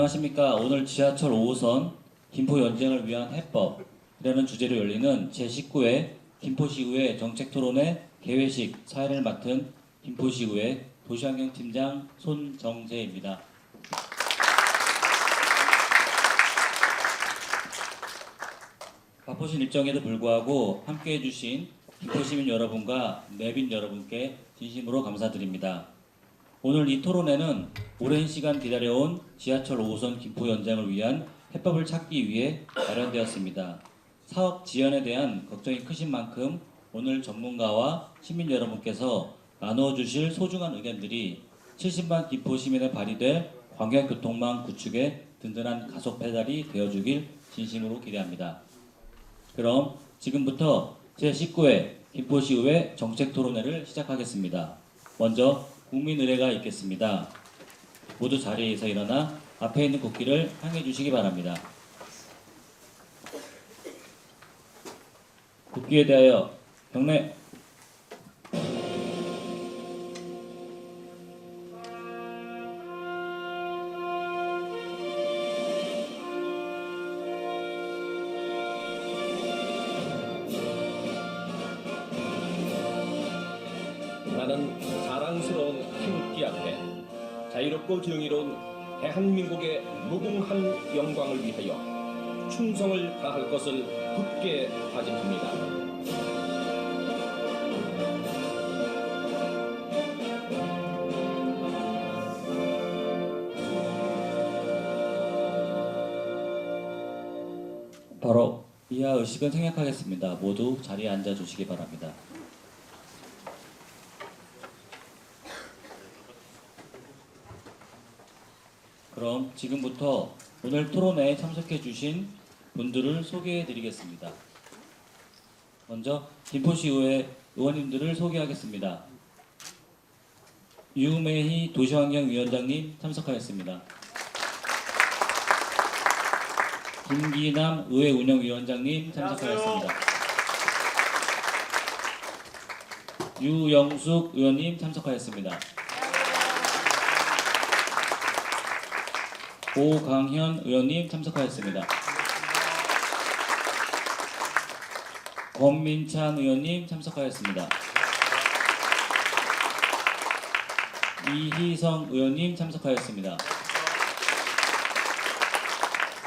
안녕하십니까. 오늘 지하철 5호선 김포 연장을 위한 해법이라는 주제로 열리는 제19회 김포시의회 정책토론회 개회식 사회를 맡은 김포시의회 도시환경팀장 손정재입니다. 바쁘신 일정에도 불구하고 함께해 주신 김포시민 여러분과 내빈 여러분께 진심으로 감사드립니다. 오늘 이 토론회는 오랜 시간 기다려온 지하철 5호선 김포 연장을 위한 해법을 찾기 위해 마련되었습니다. 사업 지연에 대한 걱정이 크신 만큼 오늘 전문가와 시민 여러분께서 나눠주실 소중한 의견들이 70만 김포 시민에 발휘될 광역교통망 구축에 든든한 가속 페달이 되어주길 진심으로 기대합니다. 그럼 지금부터 제19회 김포시의회 정책토론회를 시작하겠습니다. 먼저 국민의례가 있겠습니다. 모두 자리에서 일어나 앞에 있는 국기를 향해 주시기 바랍니다. 국기에 대하여 경례. 나는 자랑스러운 태극기 앞에 자유롭고 정의로운 대한민국의 무궁한 영광을 위하여 충성을 다할 것을 굳게 다짐합니다. 바로 이하 의식은 생략하겠습니다. 모두 자리에 앉아 주시기 바랍니다. 그럼 지금부터 오늘 토론회에 참석해 주신 분들을 소개해 드리겠습니다. 먼저 김포시의회 의원님들을 소개하겠습니다. 유메희 도시환경위원장님 참석하였습니다. 김기남 의회운영위원장님 참석하였습니다. 유영숙 의원님 참석하였습니다. 오강현 의원님 참석하였습니다. 권민찬 의원님 참석하였습니다. 이희성 의원님 참석하였습니다.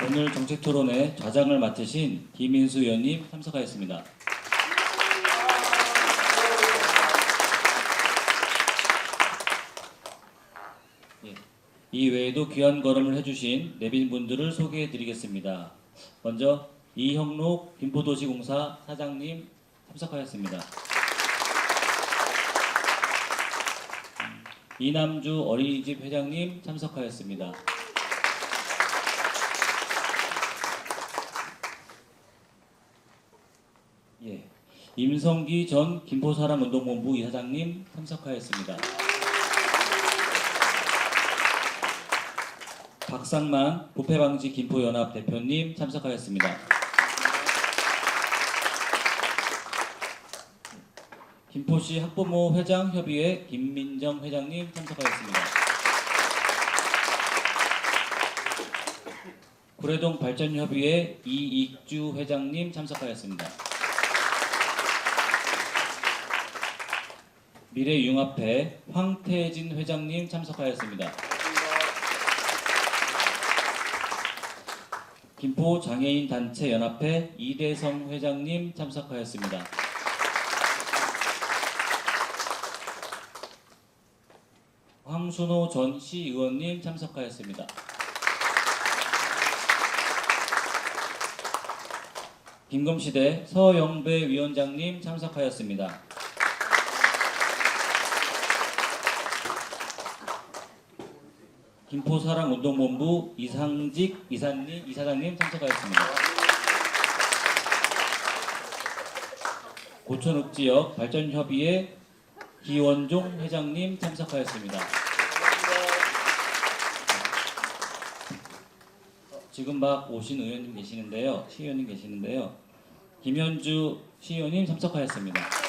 오늘 정책토론회 좌장을 맡으신 김인수 의원님 참석하였습니다. 이 외에도 귀한 걸음을 해주신 내빈분들을 소개해드리겠습니다. 먼저 이형록 김포도시공사 사장님 참석하였습니다. 이남주 어린이집 회장님 참석하였습니다. 임성기 전 김포사랑운동본부 이사장님 참석하였습니다. 박상만 부패방지 김포연합 대표님 참석하였습니다. 김포시 학부모 회장 협의회 김민정 회장님 참석하였습니다. 구례동 발전협의회 이익주 회장님 참석하였습니다. 미래융합회 황태진 회장님 참석하였습니다. 김포장애인단체연합회 이대성 회장님 참석하였습니다. 황순호 전 시의원님 참석하였습니다. 김금시대 서영배 위원장님 참석하였습니다. 김포사랑운동본부 이상직 이사장님 참석하였습니다. 고천읍지역 발전협의회 기원종 회장님 참석하였습니다. 지금 막 오신 의원님 계시는데요. 시의원님 계시는데요. 김현주 시의원님 참석하였습니다.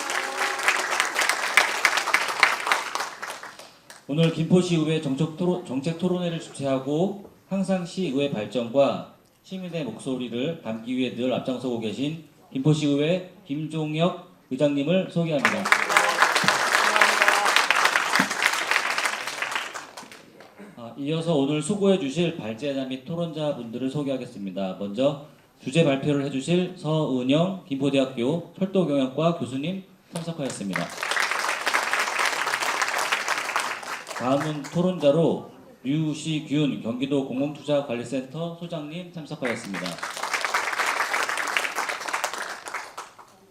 오늘 김포시의회 정책토론회를 주최하고 항상 시의회 발전과 시민의 목소리를 담기 위해 늘 앞장서고 계신 김포시의회 김종혁 의장님을 소개합니다. 이어서 오늘 수고해 주실 발제자 및 토론자 분들을 소개하겠습니다. 먼저 주제 발표를 해주실 서은영 김포대학교 철도경영과 교수님 참석하였습니다. 다음은 토론자로 류시균 경기도 공공투자관리센터 소장님 참석하였습니다.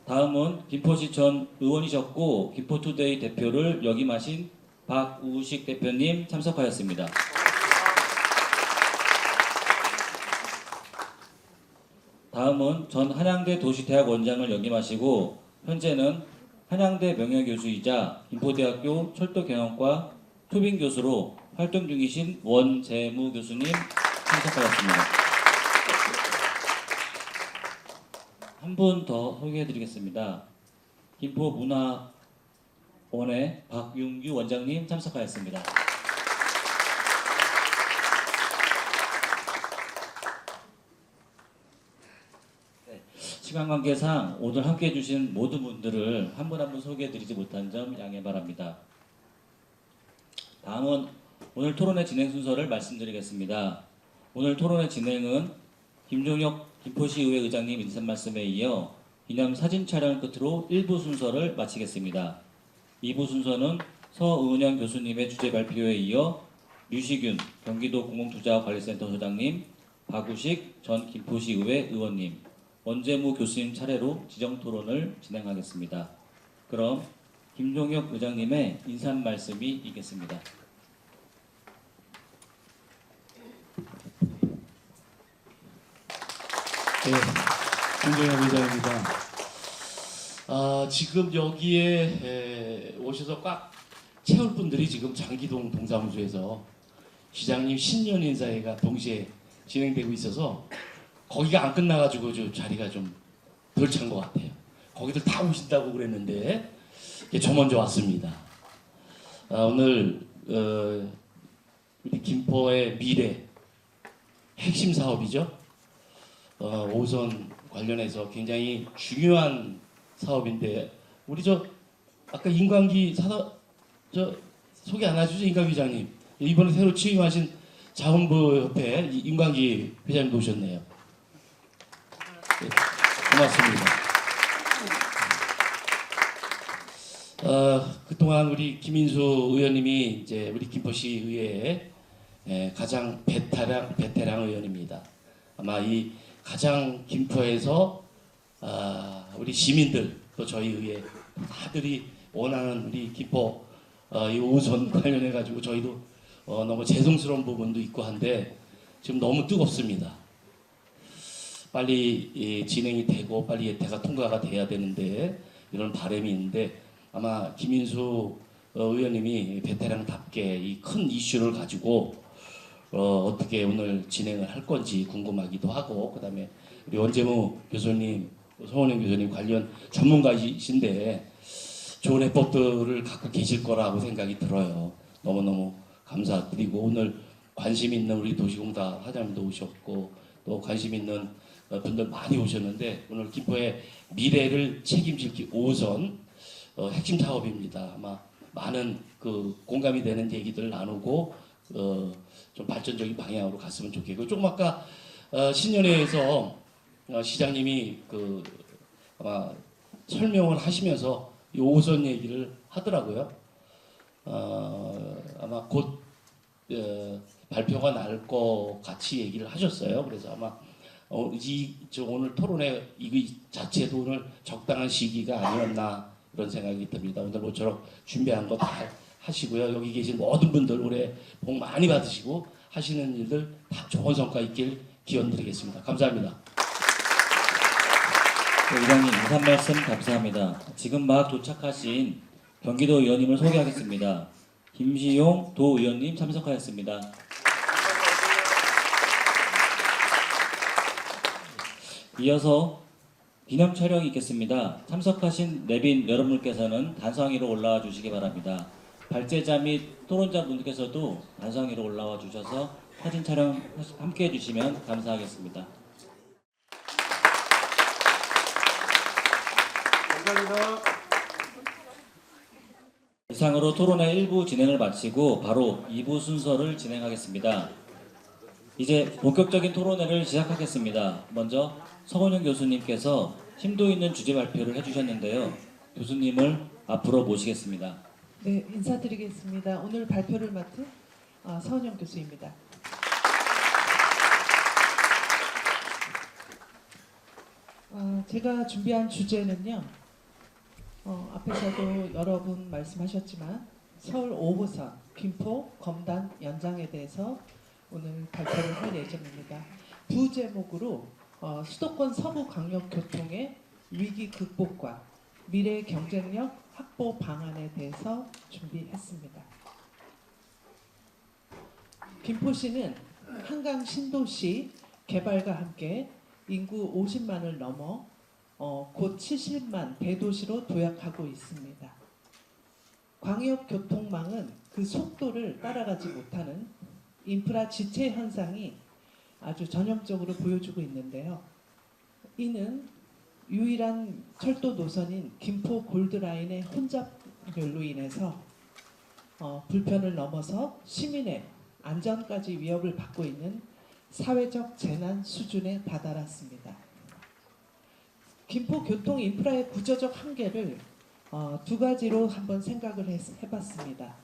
다음은 김포시 전 의원이셨고 김포투데이 대표를 역임하신 박우식 대표님 참석하였습니다. 다음은 전 한양대 도시대학 원장을 역임하시고 현재는 한양대 명예교수이자 김포대학교 철도경영과 투빙교수로 활동 중이신 원재무 교수님 참석하였습니다. 한 분 더 소개해드리겠습니다. 김포문화원의 박윤규 원장님 참석하였습니다. 시간 관계상 오늘 함께해 주신 모든 분들을 한 분 한 분 소개해드리지 못한 점 양해 바랍니다. 다음은 오늘 토론회 진행 순서를 말씀드리겠습니다. 오늘 토론회 진행은 김종혁 김포시의회 의장님 인사 말씀에 이어 기념 사진 촬영 끝으로 1부 순서를 마치겠습니다. 2부 순서는 서은영 교수님의 주제 발표에 이어 류시균 경기도 공공투자관리센터 소장님, 박우식 전 김포시의회 의원님, 원재무 교수님 차례로 지정 토론을 진행하겠습니다. 그럼 김종혁 의장님의 인사 말씀이 있겠습니다. 네, 김종혁 의장입니다. 지금 여기에 오셔서 꽉 채울 분들이 지금 장기동 동사무소에서 시장님 신년 인사회가 동시에 진행되고 있어서 거기가 안 끝나가지고 좀 자리가 좀 덜 찬 것 같아요. 거기들 다 오신다고 그랬는데 저 먼저 왔습니다. 오늘 우리 김포의 미래 핵심 사업이죠. 5선 관련해서 굉장히 중요한 사업인데 우리 아까 인광기 소개 안 하시죠? 인광기 회장님 이번에 새로 취임하신 자원부협회 인광기 회장님 오셨네요. 네, 고맙습니다. 그동안 우리 김인수 의원님이 이제 우리 김포시 의회의 가장 베테랑 의원입니다. 아마 이 가장 김포에서 우리 시민들 또 저희 의회 다들이 원하는 우리 김포 이 5선 관련해 가지고 저희도 너무 죄송스러운 부분도 있고 한데 지금 너무 뜨겁습니다. 빨리 진행이 되고 빨리 예태가 통과가 돼야 되는데 이런 바람이 있는데 아마 김인수 의원님이 베테랑답게 이 큰 이슈를 가지고 어떻게 오늘 진행을 할 건지 궁금하기도 하고 그다음에 우리 원재무 교수님, 송원영 교수님 관련 전문가이신데 좋은 해법들을 갖고 계실 거라고 생각이 들어요. 너무너무 감사드리고 오늘 관심 있는 우리 도시공사 사장님도 오셨고 또 관심 있는 분들 많이 오셨는데 오늘 김포의 미래를 책임질 5선 핵심 사업입니다. 아마 많은 그 공감이 되는 얘기들을 나누고 좀 발전적인 방향으로 갔으면 좋겠고 조금 아까 신년회에서 시장님이 아마 설명을 하시면서 이 5선 얘기를 하더라고요. 아마 곧 발표가 날 것 같이 얘기를 하셨어요. 그래서 아마 오늘 토론회 이 자체도 오늘 적당한 시기가 아니었나 이런 생각이 듭니다. 오늘 모처럼 준비한 거 다 하시고요. 여기 계신 모든 분들 올해 복 많이 받으시고 하시는 일들 다 좋은 성과 있길 기원드리겠습니다. 감사합니다. 네, 의장님 인사 말씀 감사합니다. 지금 막 도착하신 경기도 의원님을 소개하겠습니다. 김시용 도의원님 참석하였습니다. 이어서 기념 촬영이 있겠습니다. 참석하신 내빈 여러분께서는 단상 위로 올라와 주시기 바랍니다. 발제자 및 토론자 분들께서도 단상 위로 올라와 주셔서 사진 촬영 함께 해주시면 감사하겠습니다. 감사합니다. 이상으로 토론회 1부 진행을 마치고 바로 2부 순서를 진행하겠습니다. 이제 본격적인 토론회를 시작하겠습니다. 먼저 서건영 교수님께서 심도 있는 주제 발표를 해주셨는데요. 교수님을 앞으로 모시겠습니다. 네, 인사드리겠습니다. 오늘 발표를 맡은 서은영 교수입니다. 제가 준비한 주제는요. 앞에서도 여러 분 말씀하셨지만 서울 5호선 김포 검단 연장에 대해서 오늘 발표를 할 예정입니다. 부제목으로 수도권 서부광역교통의 위기 극복과 미래 경쟁력 확보 방안에 대해서 준비했습니다. 김포시는 한강 신도시 개발과 함께 인구 50만을 넘어 곧 70만 대도시로 도약하고 있습니다. 광역교통망은 그 속도를 따라가지 못하는 인프라 지체 현상이 아주 전형적으로 보여주고 있는데요. 이는 유일한 철도 노선인 김포 골드라인의 혼잡률로 인해서 불편을 넘어서 시민의 안전까지 위협을 받고 있는 사회적 재난 수준에 다다랐습니다. 김포 교통 인프라의 구조적 한계를 두 가지로 한번 생각을 해봤습니다.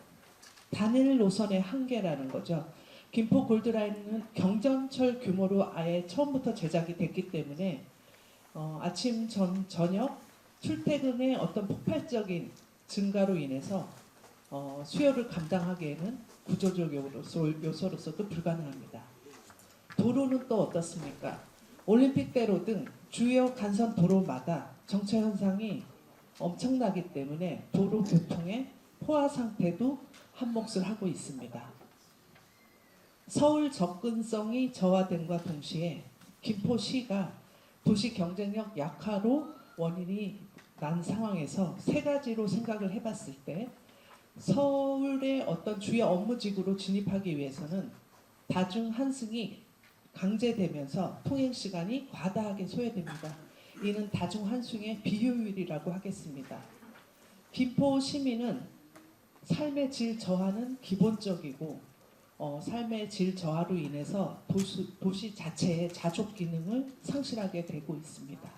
단일 노선의 한계라는 거죠. 김포 골드라인은 경전철 규모로 아예 처음부터 제작이 됐기 때문에 아침 저녁 출퇴근의 어떤 폭발적인 증가로 인해서 수요를 감당하기에는 구조적 요소로서도 불가능합니다. 도로는 또 어떻습니까? 올림픽대로 등 주요 간선 도로마다 정체 현상이 엄청나기 때문에 도로 교통의 포화 상태도 한몫을 하고 있습니다. 서울 접근성이 저하됨과 동시에 김포시가 도시 경쟁력 약화로 원인이 난 상황에서 세 가지로 생각을 해봤을 때 서울의 어떤 주요 업무지구로 진입하기 위해서는 다중 환승이 강제되면서 통행 시간이 과다하게 소요됩니다. 이는 다중 환승의 비효율이라고 하겠습니다. 김포 시민은 삶의 질 저하는 기본적이고 삶의 질 저하로 인해서 도시 자체의 자족 기능을 상실하게 되고 있습니다.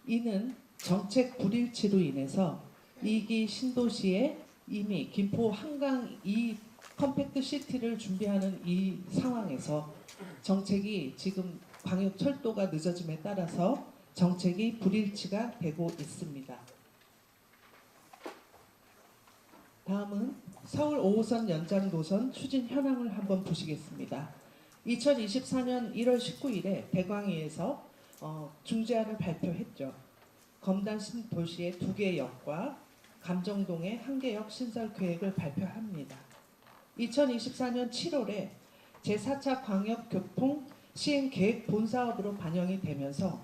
이는 정책 불일치로 인해서 2기 신도시에 이미 김포 한강 이 컴팩트 시티를 준비하는 이 상황에서 정책이 지금 광역철도가 늦어짐에 따라서 정책이 불일치가 되고 있습니다. 다음은 서울 5호선 연장 노선 추진 현황을 한번 보시겠습니다. 2024년 1월 19일에 대광위에서 중재안을 발표했죠. 검단 신도시의 2개 역과 감정동의 1개 역 신설 계획을 발표합니다. 2024년 7월에 제4차 광역교통 시행계획 본사업으로 반영이 되면서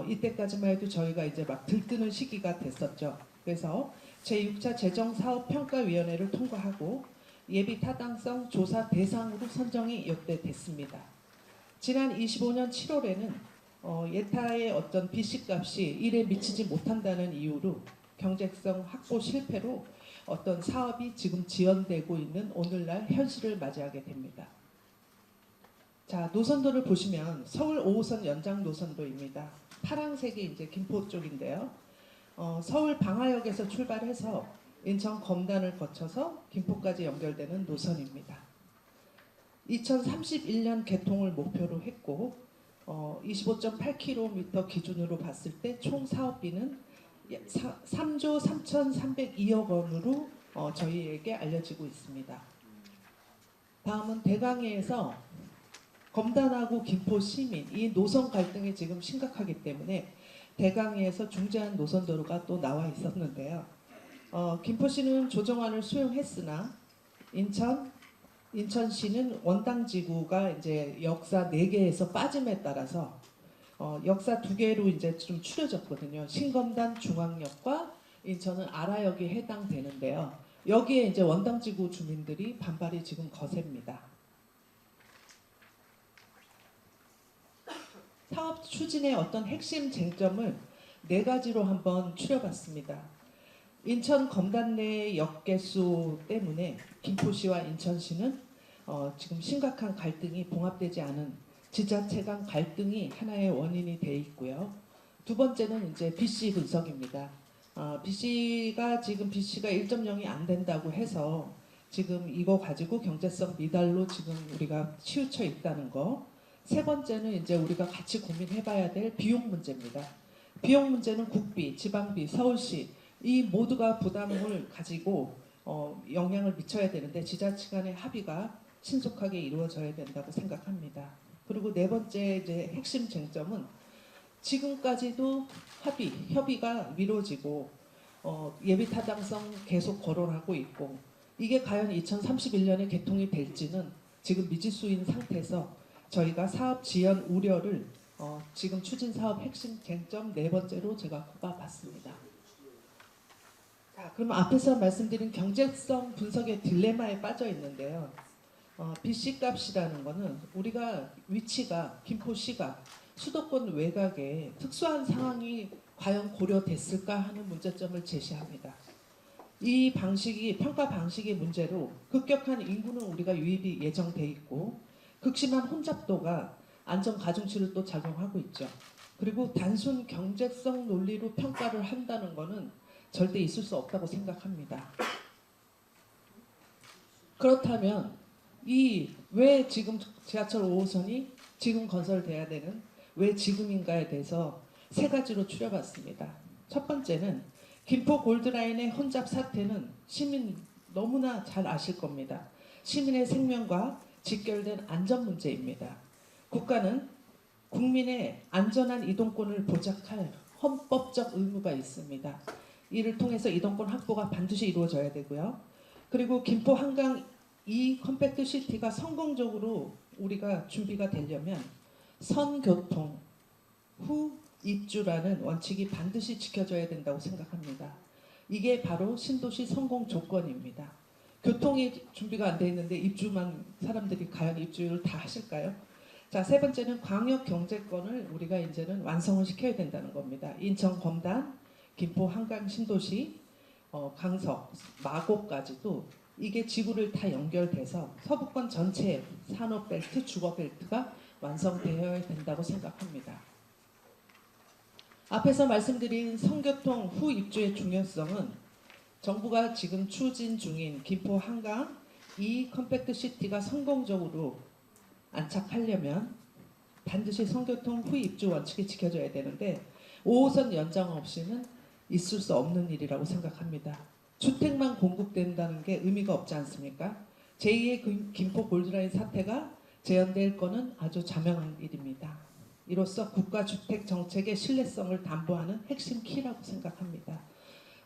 이때까지만 해도 저희가 이제 막 들뜨는 시기가 됐었죠. 그래서 제6차 재정사업평가위원회를 통과하고 예비 타당성 조사 대상으로 선정이 이때 됐습니다. 지난 25년 7월에는 예타의 어떤 비씨값이 일에 미치지 못한다는 이유로 경제성 확보 실패로 어떤 사업이 지금 지연되고 있는 오늘날 현실을 맞이하게 됩니다. 자, 노선도를 보시면 서울 5호선 연장 노선도입니다. 파란색이 이제 김포 쪽인데요. 서울 방화역에서 출발해서 인천 검단을 거쳐서 김포까지 연결되는 노선입니다. 2031년 개통을 목표로 했고 25.8km 기준으로 봤을 때 총 사업비는 3조 3,302억 원으로 저희에게 알려지고 있습니다. 다음은 대강에서 검단하고 김포 시민 이 노선 갈등이 지금 심각하기 때문에 대강에서 중재안 노선도로가 또 나와 있었는데요. 김포시는 조정안을 수용했으나 인천시는 원당지구가 이제 역사 4개에서 빠짐에 따라서 역사 2개로 이제 좀 추려졌거든요. 신검단 중앙역과 인천은 아라역이 해당되는데요. 여기에 이제 원당지구 주민들이 반발이 지금 거셉니다. 사업 추진의 어떤 핵심 쟁점을 네 가지로 한번 추려봤습니다. 인천 검단 내 역개수 때문에 김포시와 인천시는 지금 심각한 갈등이 봉합되지 않은 지자체 간 갈등이 하나의 원인이 돼 있고요. 두 번째는 이제 BC 분석입니다. BC가 지금 BC가 1.0이 안 된다고 해서 지금 이거 가지고 경제성 미달로 지금 우리가 치우쳐 있다는 거. 세 번째는 이제 우리가 같이 고민해봐야 될 비용 문제입니다. 비용 문제는 국비, 지방비, 서울시 이 모두가 부담을 가지고 영향을 미쳐야 되는데 지자체 간의 합의가 신속하게 이루어져야 된다고 생각합니다. 그리고 네 번째 이제 핵심 쟁점은 지금까지도 협의가 미뤄지고 예비 타당성 계속 거론하고 있고 이게 과연 2031년에 개통이 될지는 지금 미지수인 상태에서 저희가 사업 지연 우려를 지금 추진 사업 핵심 쟁점 네 번째로 제가 꼽아봤습니다. 자, 그럼 앞에서 말씀드린 경제성 분석의 딜레마에 빠져 있는데요. BC 값이라는 거는 우리가 위치가 김포시가 수도권 외곽에 특수한 상황이 과연 고려됐을까 하는 문제점을 제시합니다. 이 방식이 평가 방식의 문제로 급격한 인구는 우리가 유입이 예정돼 있고 극심한 혼잡도가 안전 가중치를 또 작용하고 있죠. 그리고 단순 경제성 논리로 평가를 한다는 것은 절대 있을 수 없다고 생각합니다. 그렇다면 왜 지금 지하철 5호선이 지금 건설돼야 되는 왜 지금인가에 대해서 세 가지로 추려봤습니다. 첫 번째는 김포 골드라인의 혼잡 사태는 시민 너무나 잘 아실 겁니다. 시민의 생명과 직결된 안전 문제입니다. 국가는 국민의 안전한 이동권을 보장할 헌법적 의무가 있습니다. 이를 통해서 이동권 확보가 반드시 이루어져야 되고요. 그리고 김포 한강 이 컴팩트 시티가 성공적으로 우리가 준비가 되려면 선교통 후 입주라는 원칙이 반드시 지켜져야 된다고 생각합니다. 이게 바로 신도시 성공 조건입니다. 교통이 준비가 안 돼 있는데 입주만 사람들이 과연 입주를 다 하실까요? 자, 세 번째는 광역 경제권을 우리가 이제는 완성을 시켜야 된다는 겁니다. 인천 검단, 김포 한강 신도시, 강석, 마곡까지도 이게 지구를 다 연결돼서 서부권 전체 산업벨트, 주거벨트가 완성되어야 된다고 생각합니다. 앞에서 말씀드린 성교통 후 입주의 중요성은 정부가 지금 추진 중인 김포 한강 이 컴팩트 시티가 성공적으로 안착하려면 반드시 성교통 후 입주 원칙이 지켜져야 되는데 5호선 연장 없이는 있을 수 없는 일이라고 생각합니다. 주택만 공급된다는 게 의미가 없지 않습니까? 제2의 김포 골드라인 사태가 재현될 거는 아주 자명한 일입니다. 이로써 국가 주택 정책의 신뢰성을 담보하는 핵심 키라고 생각합니다.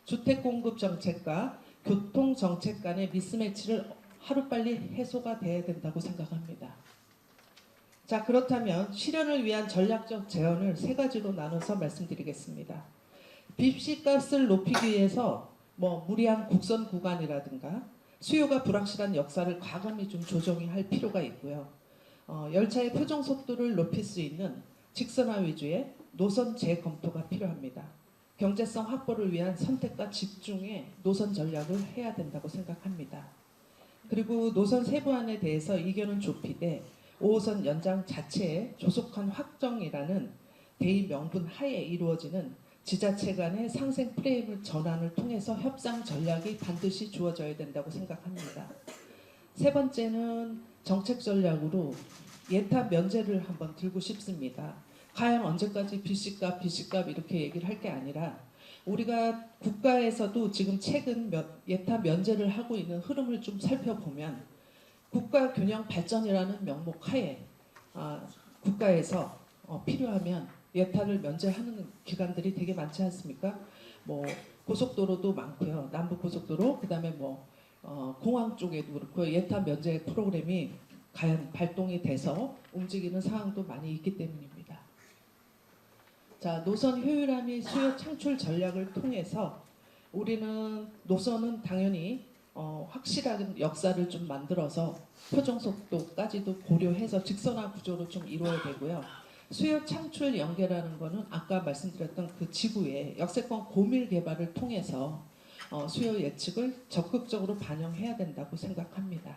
주택 공급 정책과 교통 정책 간의 미스매치를 하루빨리 해소가 돼야 된다고 생각합니다. 자, 그렇다면 실현을 위한 전략적 제언을 세 가지로 나눠서 말씀드리겠습니다. 빚값을 높이기 위해서 무리한 국선 구간이라든가 수요가 불확실한 역사를 과감히 좀 조정이 할 필요가 있고요. 열차의 표정 속도를 높일 수 있는 직선화 위주의 노선 재검토가 필요합니다. 경제성 확보를 위한 선택과 집중의 노선 전략을 해야 된다고 생각합니다. 그리고 노선 세부안에 대해서 이견은 좁히되 5호선 연장 자체의 조속한 확정이라는 대의 명분 하에 이루어지는 지자체 간의 상생 프레임을 전환을 통해서 협상 전략이 반드시 주어져야 된다고 생각합니다. 세 번째는 정책 전략으로 예타 면제를 한번 들고 싶습니다. 과연 언제까지 BC값 이렇게 얘기를 할 게 아니라 우리가 국가에서도 지금 최근 예타 면제를 하고 있는 흐름을 좀 살펴보면 국가 균형 발전이라는 명목 하에 국가에서 필요하면 예타를 면제하는 기관들이 되게 많지 않습니까? 고속도로도 많고요. 남북 고속도로 그다음에 공항 쪽에도 그렇고 예타 면제 프로그램이 과연 발동이 돼서 움직이는 상황도 많이 있기 때문입니다. 자, 노선 효율화 및 수요 창출 전략을 통해서 우리는 노선은 당연히 확실한 역사를 좀 만들어서 표정 속도까지도 고려해서 직선화 구조로 좀 이루어야 되고요. 수요 창출 연계라는 거는 아까 말씀드렸던 그 지구의 역세권 고밀 개발을 통해서 수요 예측을 적극적으로 반영해야 된다고 생각합니다.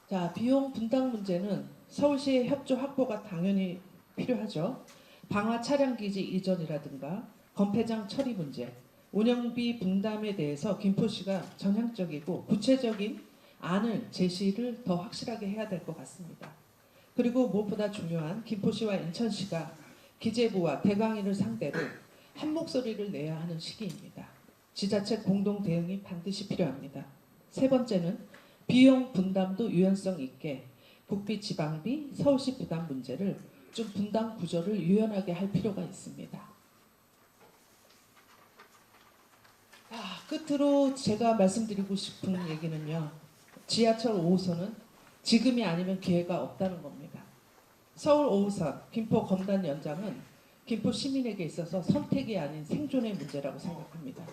자, 비용 분담 문제는 서울시의 협조 확보가 당연히 필요하죠. 방화 차량 기지 이전이라든가 건폐장 처리 문제, 운영비 분담에 대해서 김포시가 전향적이고 구체적인 안을 제시를 더 확실하게 해야 될 것 같습니다. 그리고 무엇보다 중요한 김포시와 인천시가 기재부와 대강위를 상대로 한 목소리를 내야 하는 시기입니다. 지자체 공동 대응이 반드시 필요합니다. 세 번째는 비용 분담도 유연성 있게 국비, 지방비, 서울시 부담 문제를 좀 분담 구조를 유연하게 할 필요가 있습니다. 끝으로 제가 말씀드리고 싶은 얘기는요. 지하철 5호선은 지금이 아니면 기회가 없다는 겁니다. 서울 5호선, 김포 검단 연장은 김포 시민에게 있어서 선택이 아닌 생존의 문제라고 생각합니다.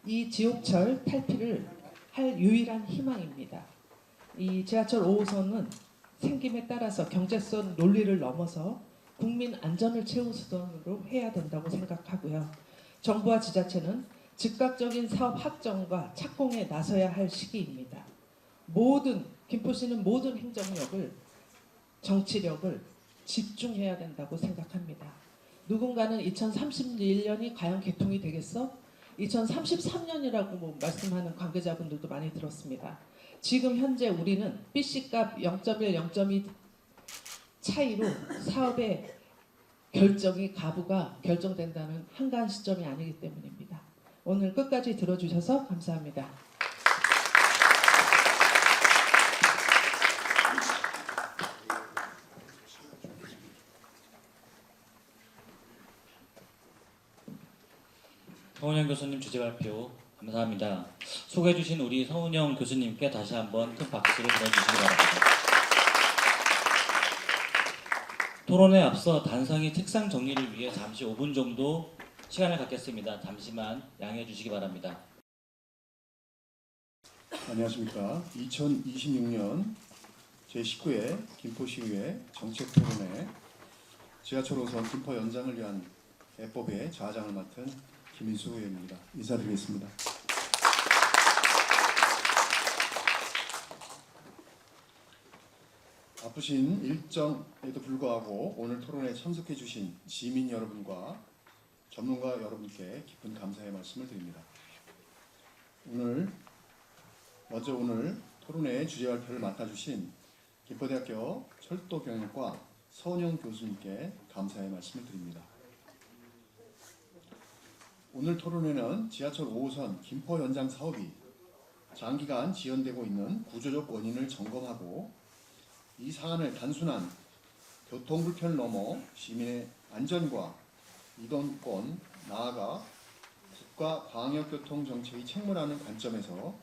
이 지옥철 탈피를 할 유일한 희망입니다. 이 지하철 5호선은 생김에 따라서 경제성 논리를 넘어서 국민 안전을 최우선으로 해야 된다고 생각하고요. 정부와 지자체는 즉각적인 사업 확정과 착공에 나서야 할 시기입니다. 김포시는 모든 행정력을, 정치력을 집중해야 된다고 생각합니다. 누군가는 2031년이 과연 개통이 되겠어? 2033년이라고 말씀하는 관계자분들도 많이 들었습니다. 지금 현재 우리는 BC값 0.1, 0.2 차이로 사업의 가부가 결정된다는 한가한 시점이 아니기 때문입니다. 오늘 끝까지 들어주셔서 감사합니다. 서은영 교수님 주제 발표 감사합니다. 소개해 주신 우리 서은영 교수님께 다시 한번 큰 박수를 보내주시기 바랍니다. 토론에 앞서 단상이 책상 정리를 위해 잠시 5분 정도 시간을 갖겠습니다. 잠시만 양해해 주시기 바랍니다. 안녕하십니까. 2026년 제19회 김포시의회 정책토론회 지하철 5선 김포 연장을 위한 해법의 좌장을 맡은 김인수 의원입니다. 인사드리겠습니다. 바쁘신 일정에도 불구하고 오늘 토론에 참석해 주신 시민 여러분과 전문가 여러분께 깊은 감사의 말씀을 드립니다. 먼저 오늘 토론회 주제 발표를 맡아주신 김포대학교 철도경영과 서은영 교수님께 감사의 말씀을 드립니다. 오늘 토론회는 지하철 5호선 김포 연장 사업이 장기간 지연되고 있는 구조적 원인을 점검하고 이 사안을 단순한 교통 불편을 넘어 시민의 안전과 이동권, 나아가 국가 광역교통 정책의 책무라는 관점에서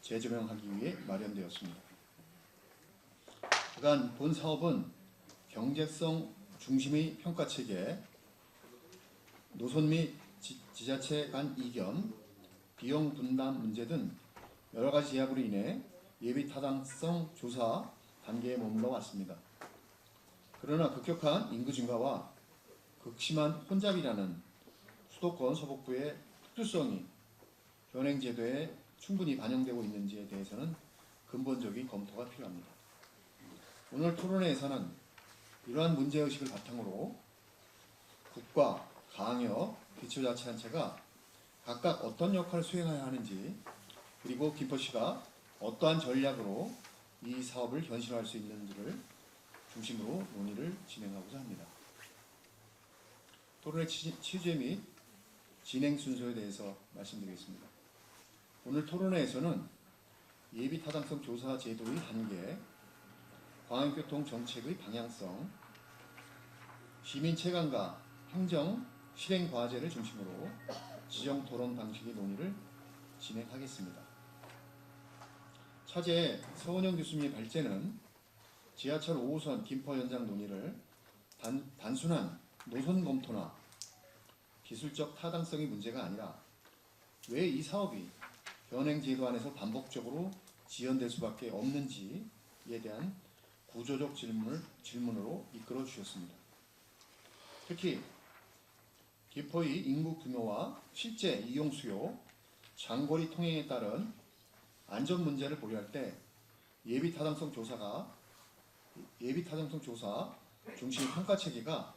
재조명하기 위해 마련되었습니다. 그간 본 사업은 경제성 중심의 평가체계, 노선 및 지자체 간 이견, 비용 분담 문제 등 여러 가지 제약으로 인해 예비 타당성 조사 단계에 머물러 왔습니다. 그러나 급격한 인구 증가와 극심한 혼잡이라는 수도권 서북부의 특수성이 현행제도에 충분히 반영되고 있는지에 대해서는 근본적인 검토가 필요합니다. 오늘 토론회에서는 이러한 문제의식을 바탕으로 국가, 광역, 기초자치단체가 각각 어떤 역할을 수행해야 하는지, 그리고 김포시가 어떠한 전략으로 이 사업을 현실화할 수 있는지를 중심으로 논의를 진행하고자 합니다. 토론의 취재 및 진행 순서에 대해서 말씀드리겠습니다. 오늘 토론회에서는 예비 타당성 조사 제도의 한계, 광역교통 정책의 방향성, 시민 체감과 행정 실행 과제를 중심으로 지정 토론 방식의 논의를 진행하겠습니다. 차제 서은영 교수님의 발제는 지하철 5호선 김포 연장 논의를 단순한 노선 검토나 기술적 타당성의 문제가 아니라 왜 이 사업이 현행 제도 안에서 반복적으로 지연될 수밖에 없는지에 대한 구조적 질문으로 이끌어 주셨습니다. 특히 김포의 인구 규모와 실제 이용 수요, 장거리 통행에 따른 안전 문제를 고려할 때 예비 타당성 조사 중심 평가 체계가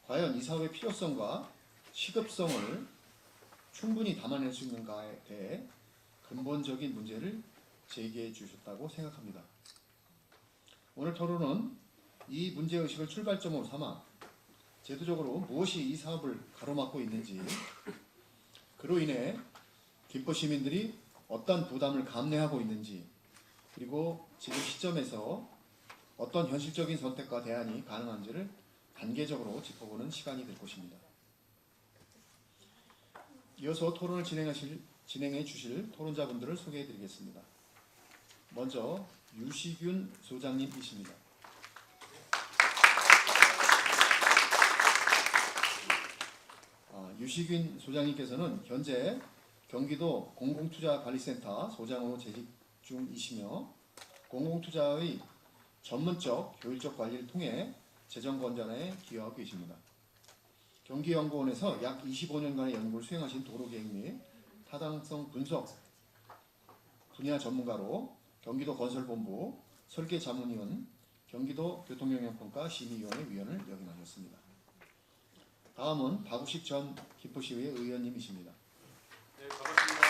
과연 이 사업의 필요성과 시급성을 충분히 담아낼 수 있는가에 대해 근본적인 문제를 제기해 주셨다고 생각합니다. 오늘 토론은 이 문제의식을 출발점으로 삼아 제도적으로 무엇이 이 사업을 가로막고 있는지, 그로 인해 김포 시민들이 어떤 부담을 감내하고 있는지, 그리고 지금 시점에서 어떤 현실적인 선택과 대안이 가능한지를 단계적으로 짚어보는 시간이 될 것입니다. 이어서 토론을 진행해 주실 토론자분들을 소개해 드리겠습니다. 먼저 유시균 소장님이십니다. 유시균 소장님께서는 현재 경기도 공공투자관리센터 소장으로 재직 중이시며 공공투자의 전문적 교육적 관리를 통해 재정 건전에 기여하고 계십니다. 경기연구원에서 약 25년간의 연구를 수행하신 도로계획 및 타당성 분석 분야 전문가로 경기도 건설본부 설계자문위원, 경기도 교통영향평가 심의위원회 위원을 역임하셨습니다. 다음은 박우식 전 김포시의회 의원님이십니다. 네, 반갑습니다.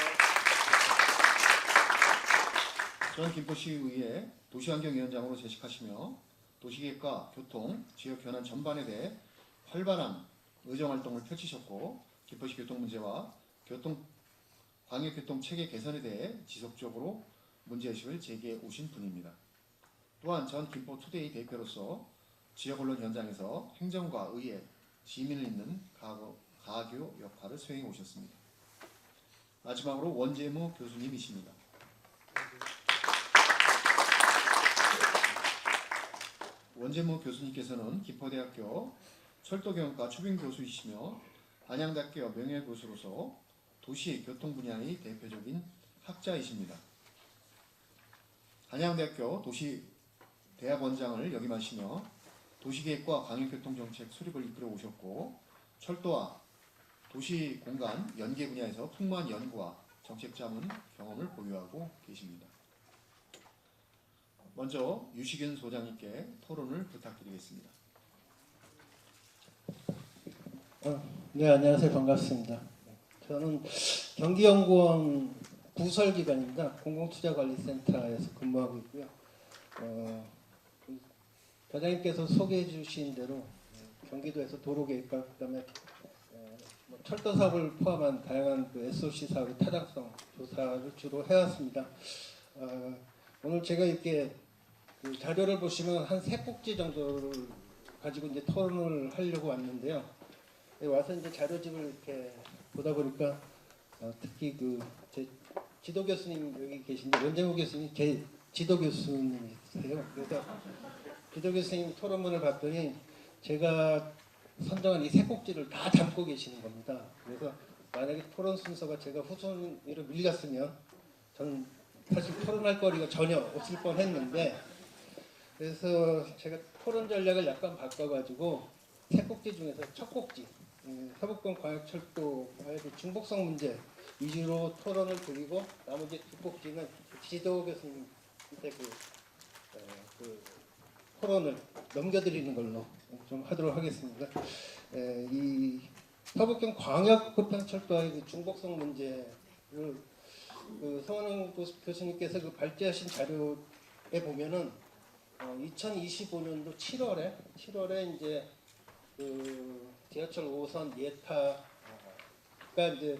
전 김포시의회 도시환경위원장으로 재직하시며 도시계획과 교통, 지역 현안 전반에 대해 활발한 의정활동을 펼치셨고 김포시 교통 문제와 광역교통 체계 개선에 대해 지속적으로 문제의식을 제기해 오신 분입니다. 또한 전 김포투데이 대표로서 지역 언론 현장에서 행정과 의회, 시민을 잇는 가교 역할을 수행해 오셨습니다. 마지막으로 원재무 교수님이십니다. 원재무 교수님께서는 김포대학교 철도경영과 초빙 교수이시며 안양대학교 명예교수로서 도시 교통 분야의 대표적인 학자이십니다. 안양대학교 도시대학원장을 역임하시며 도시계획과 광역교통정책 수립을 이끌어 오셨고 철도와 도시공간 연계 분야에서 풍부한 연구와 정책 자문 경험을 보유하고 계십니다. 먼저 유시균 소장님께 토론을 부탁드리겠습니다. 네, 안녕하세요. 반갑습니다. 저는 경기연구원 부설기관입니다. 공공투자관리센터에서 근무하고 있고요. 과장님께서 소개해 주신 대로 경기도에서 도로계획과 그다음에 철도 사업을 포함한 다양한 SOC 사업의 타당성 조사를 주로 해왔습니다. 오늘 제가 이렇게 그 자료를 보시면 한 세 꼭지 정도를 가지고 이제 토론을 하려고 왔는데요. 와서 이제 자료집을 이렇게 보다 보니까 특히 제 지도 교수님 여기 계신데 원재무 교수님 제 지도 교수님이세요. 그래서 지도 교수님 토론문을 봤더니 제가 선정한 이 세 꼭지를 다 담고 계시는 겁니다. 그래서 만약에 토론 순서가 제가 후순위로 밀렸으면 저는 사실 토론할 거리가 전혀 없을 뻔했는데 그래서 제가 토론 전략을 약간 바꿔가지고 세 꼭지 중에서 첫 꼭지 서북권 광역철도와의 중복성 문제 위주로 토론을 드리고 나머지 두 꼭지는 지도 교수님한테 그 토론을 넘겨드리는 걸로 좀 하도록 하겠습니다. 이 서북권 광역급행철도와의 그 중복성 문제를 성원웅 교수님께서 그 발제하신 자료에 보면은 2025년도 7월에 이제 그 지하철 5호선 예타가 이제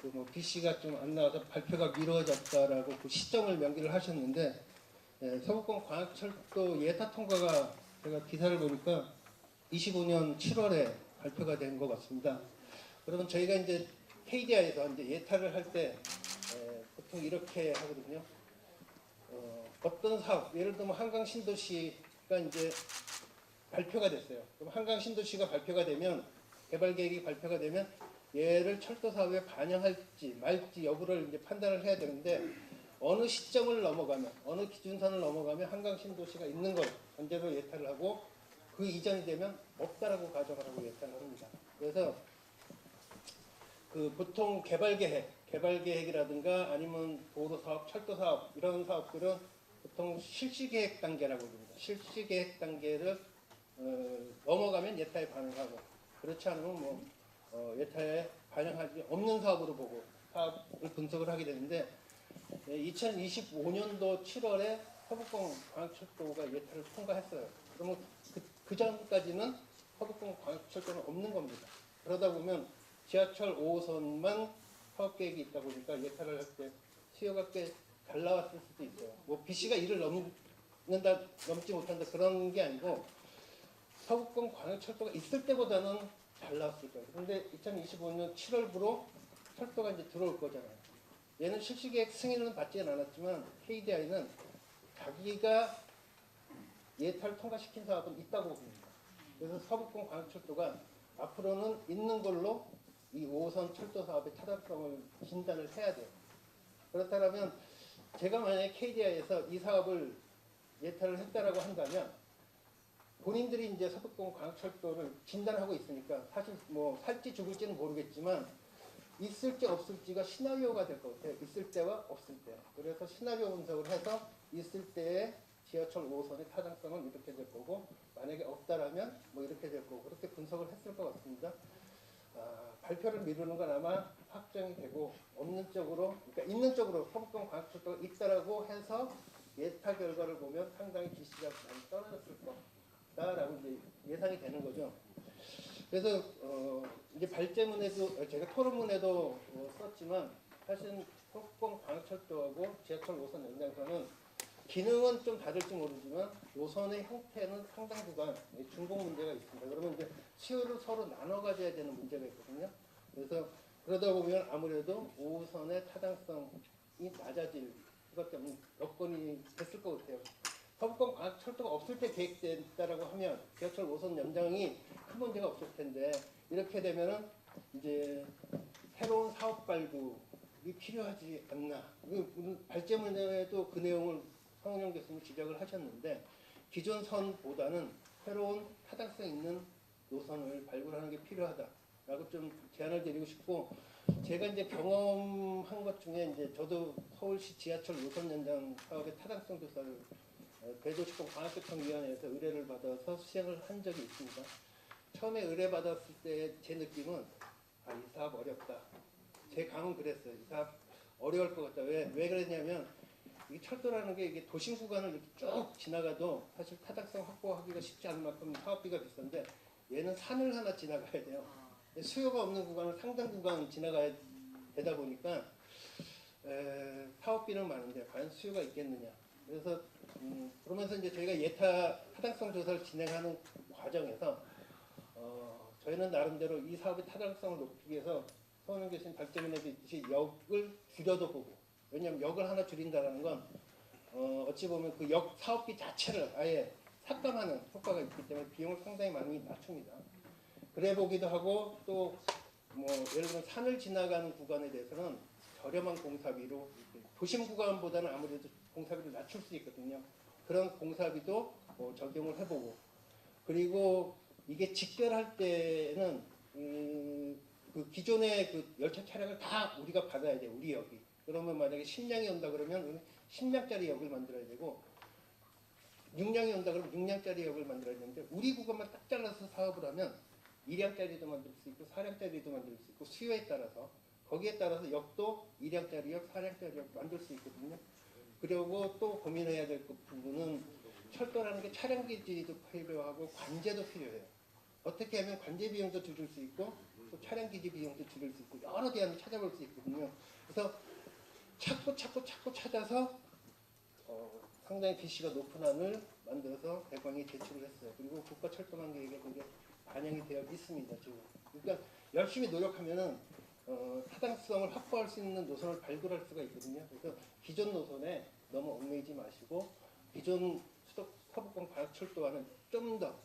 그 BC가 좀 안 나와서 발표가 미뤄졌다라고 그 시점을 명기를 하셨는데 서북권 광역철도 예타 통과가 제가 기사를 보니까 25년 7월에 발표가 된 것 같습니다. 그러면 저희가 이제 KDI에서 이제 예타를 할 때 보통 이렇게 하거든요. 어떤 사업, 예를 들면 한강 신도시가 이제 발표가 됐어요. 그럼 한강 신도시가 발표가 되면 개발 계획이 발표가 되면 얘를 철도 사업에 반영할지 말지 여부를 이제 판단을 해야 되는데 어느 시점을 넘어가면 어느 기준선을 넘어가면 한강 신도시가 있는 걸 전제로 예타를 하고 그 이전이 되면 없다라고 가정하라고 예타를 합니다. 그래서 그 보통 개발 계획이라든가 아니면 도로 사업, 철도 사업 이런 사업들은 보통 실시 계획 단계라고 합니다. 실시 계획 단계를 넘어가면 예타에 반영하고 그렇지 않으면 예타에 반영하지 없는 사업으로 보고 사업을 분석을 하게 되는데 2025년도 7월에 서북권 광역철도가 예타를 통과했어요. 그러면 그 전까지는 서북권 광역철도는 없는 겁니다. 그러다 보면 지하철 5호선만 사업 계획이 있다 보니까 예타를 할 때 수요가 꽤 잘 나왔을 수도 있어요. 뭐 BC가 이를 넘지 못한다 그런 게 아니고 서북권 광역철도가 있을 때보다는 잘 나왔을 거예요. 그런데 2025년 7월부로 철도가 이제 들어올 거잖아요. 얘는 실시계획 승인은 받지는 않았지만 KDI는 자기가 예타를 통과시킨 사업은 있다고 봅니다. 그래서 서북권 광역철도가 앞으로는 있는 걸로 이 5호선 철도 사업의 타당성을 진단을 해야 돼요. 그렇다면 제가 만약에 KDI에서 이 사업을 예타를 했다라고 한다면 본인들이 이제 서북권 광역철도를 진단하고 있으니까 사실 뭐 살지 죽을지는 모르겠지만 있을지 없을지가 시나리오가 될 것 같아요. 있을 때와 없을 때. 그래서 시나리오 분석을 해서 있을 때의 지하철 5호선의 타당성은 이렇게 될 거고 만약에 없다라면 뭐 이렇게 될 거고 그렇게 분석을 했을 것 같습니다. 발표를 미루는 건 아마 확정이 되고 없는 쪽으로, 그러니까 있는 쪽으로 서북권 광역철도가 있다라고 해서 예타 결과를 보면 상당히 기시가 많이 떨어졌을 거다라고 이제 예상이 되는 거죠. 그래서 이제 발제문에도 제가 토론문에도 썼지만 사실 서북권 광역철도하고 지하철 5호선 연장선은 기능은 좀 다를지 모르지만 노선의 형태는 상당 구간 중복 문제가 있습니다. 그러면 이제 수요를 서로 나눠 가져야 되는 문제가 있거든요. 그래서 그러다 보면 아무래도 5호선의 타당성이 낮아질 수밖에 없는 여건이 됐을 것 같아요. 서북권 광역철도가 없을 때 계획됐다라고 하면 지하철 5호선 연장이 큰 문제가 없을 텐데 이렇게 되면은 이제 새로운 사업 발굴이 필요하지 않나. 발제문에도 그 내용을 황운영 교수님 지적을 하셨는데 기존 선보다는 새로운 타당성 있는 노선을 발굴하는 게 필요하다라고 좀 제안을 드리고 싶고 제가 이제 경험한 것 중에 이제 저도 서울시 지하철 노선 연장 사업의 타당성 조사를 대도시권 광역교통위원회에서 의뢰를 받아서 수행을 한 적이 있습니다. 처음에 의뢰 받았을 때 제 느낌은 이 사업 어렵다. 제 감은 그랬어요. 이 사업 어려울 것 같다. 왜 그랬냐면 이 철도라는 게 이게 도심 구간을 이렇게 쭉 지나가도 사실 타당성 확보하기가 쉽지 않을 만큼 사업비가 비싼데 얘는 산을 하나 지나가야 돼요. 수요가 없는 구간을 상당 구간 지나가야 되다 보니까 사업비는 많은데 과연 수요가 있겠느냐. 그래서 그러면서 이제 저희가 예타 타당성 조사를 진행하는 과정에서 저희는 나름대로 이 사업의 타당성을 높이기 위해서 서운영 교수님 발제문에도 있듯이 역을 줄여도 보고 왜냐하면 역을 하나 줄인다는 건 어찌 보면 그 역 사업비 자체를 아예 삭감하는 효과가 있기 때문에 비용을 상당히 많이 낮춥니다. 그래 보기도 하고 또 뭐 예를 들면 산을 지나가는 구간에 대해서는 저렴한 공사비로 도심 구간보다는 아무래도 공사비를 낮출 수 있거든요. 그런 공사비도 적용을 해보고 그리고 이게 직결할 때는 그 기존의 그 열차 차량을 다 우리가 받아야 돼요. 우리 역이. 그러면 만약에 10량이 온다 그러면 10량짜리 역을 만들어야 되고 6량이 온다 그러면 6량짜리 역을 만들어야 되는데 우리 구간만 딱 잘라서 사업을 하면 2량짜리도 만들 수 있고 4량짜리도 만들 수 있고 수요에 따라서 거기에 따라서 역도 2량짜리 역, 4량짜리 역 만들 수 있거든요. 그리고 또 고민해야 될 부분은 철도라는 게 차량 기지도 필요하고 관제도 필요해요. 어떻게 하면 관제 비용도 줄일 수 있고 또 차량 기지 비용도 줄일 수 있고 여러 대안을 찾아볼 수 있거든요. 그래서 찾고 찾아서 상당히 BC가 높은 안을 만들어서 대광이 제출을 했어요. 그리고 국가철도망 계획에 그게 반영이 되어 있습니다. 지금. 그러니까 열심히 노력하면은 타당성을 확보할 수 있는 노선을 발굴할 수가 있거든요. 그래서 기존 노선에 너무 얽매이지 마시고 기존 서북권 광역철도와는 좀 더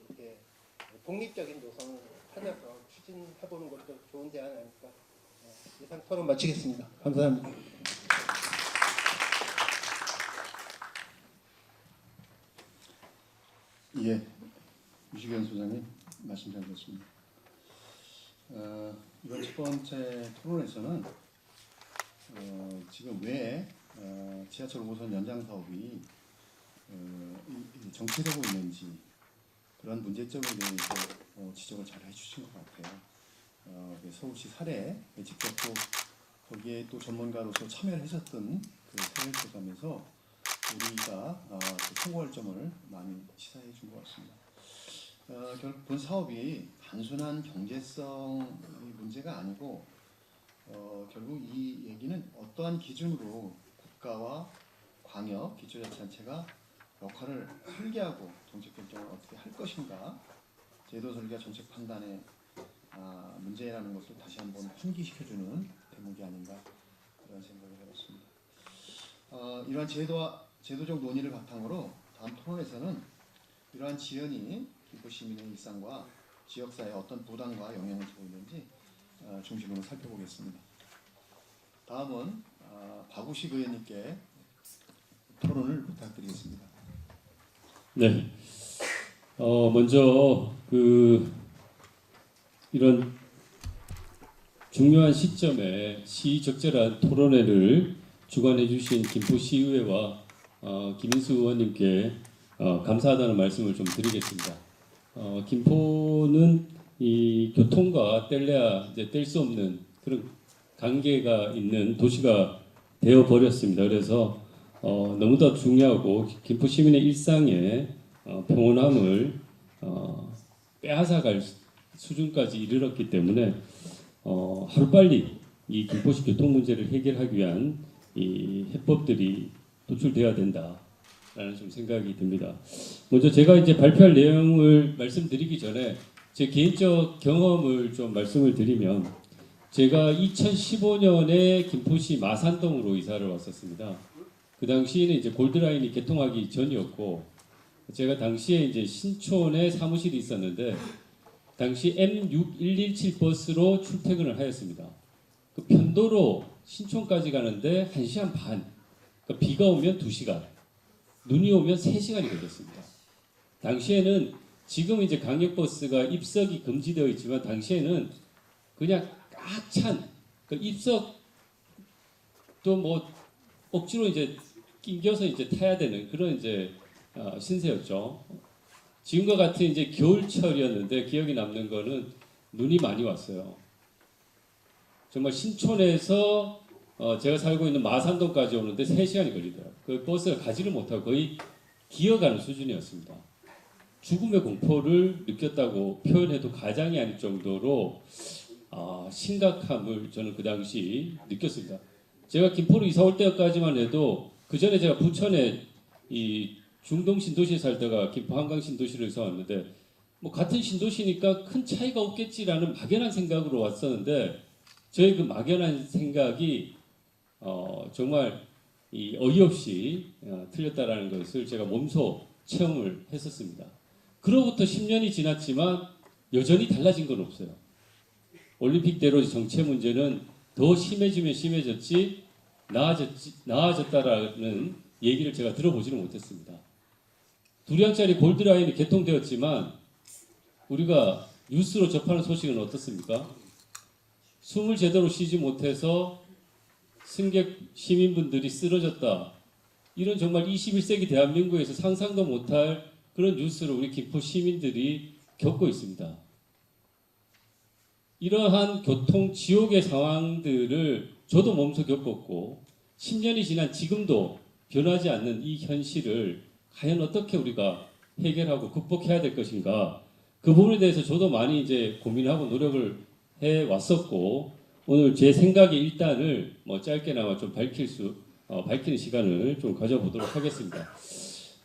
이렇게 독립적인 노선을 찾아서 추진해보는 것도 좋은 대안이 아닐까. 이상 토론 마치겠습니다. 감사합니다. 예, 유시경 소장님 말씀 잘 들었습니다. 이번 첫 번째 토론에서는 지금 왜 지하철 5호선 연장 사업이 정체되고 있는지 그런 문제점에 대해서 지적을 잘 해주신 것 같아요. 서울시 사례에 직접 또 거기에 또 전문가로서 참여를 하셨던 그 사례를 보자면서 우리가 참고할 점을 많이 시사해 준 것 같습니다. 결국 본 사업이 단순한 경제성 문제가 아니고 결국 이 얘기는 어떠한 기준으로 국가와 광역, 기초자치단체가 역할을 설계하고 정책 결정을 어떻게 할 것인가, 제도 설계와 정책 판단의 문제라는 것을 다시 한번 환기시켜주는 대목이 아닌가 그런 생각을 해봤습니다. 이러한 제도적 논의를 바탕으로 다음 토론에서는 이러한 지연이 김포 시민의 일상과 지역사회에 어떤 부담과 영향을 주고 있는지 중심으로 살펴보겠습니다. 다음은 박우식 의원님께 토론을 부탁드리겠습니다. 네. 먼저 이런 중요한 시점에 시적절한 토론회를 주관해 주신 김포시의회와 김인수 의원님께 감사하다는 말씀을 좀 드리겠습니다. 김포는 이 교통과 뗄래야 이제 뗄 수 없는 그런 관계가 있는 도시가 되어 버렸습니다. 그래서 너무나 중요하고 김포 시민의 일상에 평온함을 빼앗아갈 수준까지 이르렀기 때문에 하루빨리 이 김포시 교통 문제를 해결하기 위한 이 해법들이 도출돼야 된다라는 좀 생각이 듭니다. 먼저 제가 이제 발표할 내용을 말씀드리기 전에 제 개인적 경험을 좀 말씀을 드리면, 제가 2015년에 김포시 마산동으로 이사를 왔었습니다. 그 당시에는 이제 골드라인이 개통하기 전이었고, 제가 당시에 이제 신촌에 사무실이 있었는데 당시 M6117 버스로 출퇴근을 하였습니다. 그 편도로 신촌까지 가는데 1시간 반, 그러니까 비가 오면 2시간, 눈이 오면 3시간이 걸렸습니다. 당시에는 지금 이제 강력버스가 입석이 금지되어 있지만 당시에는 그냥 꽉 찬, 그 입석도 뭐 억지로 이제 낑겨서 이제 타야 되는 그런 이제 신세였죠. 지금과 같은 이제 겨울철이었는데 기억이 남는 거는 눈이 많이 왔어요. 정말 신촌에서 제가 살고 있는 마산동까지 오는데 3시간이 걸리더라고요. 그 버스가 가지를 못하고 거의 기어가는 수준이었습니다. 죽음의 공포를 느꼈다고 표현해도 가장이 아닐 정도로 심각함을 저는 그 당시 느꼈습니다. 제가 김포로 이사 올 때까지만 해도 그 전에 제가 부천에 이 중동 신도시에 살다가 김포 한강 신도시를 왔는데 뭐 같은 신도시니까 큰 차이가 없겠지라는 막연한 생각으로 왔었는데 저의 그 막연한 생각이 정말 이 어이없이 틀렸다라는 것을 제가 몸소 체험을 했었습니다. 그로부터 10년이 지났지만 여전히 달라진 건 없어요. 올림픽대로 정체 문제는 더 심해지면 심해졌지 나아졌다라는 얘기를 제가 들어보지는 못했습니다. 두량짜리 골드라인이 개통되었지만 우리가 뉴스로 접하는 소식은 어떻습니까? 숨을 제대로 쉬지 못해서 승객 시민분들이 쓰러졌다. 이런 정말 21세기 대한민국에서 상상도 못할 그런 뉴스를 우리 김포 시민들이 겪고 있습니다. 이러한 교통 지옥의 상황들을 저도 몸소 겪었고 10년이 지난 지금도 변하지 않는 이 현실을 과연 어떻게 우리가 해결하고 극복해야 될 것인가, 그 부분에 대해서 저도 많이 이제 고민하고 노력을 해 왔었고, 오늘 제 생각의 일단을 뭐 짧게나마 좀 밝히는 시간을 좀 가져보도록 하겠습니다.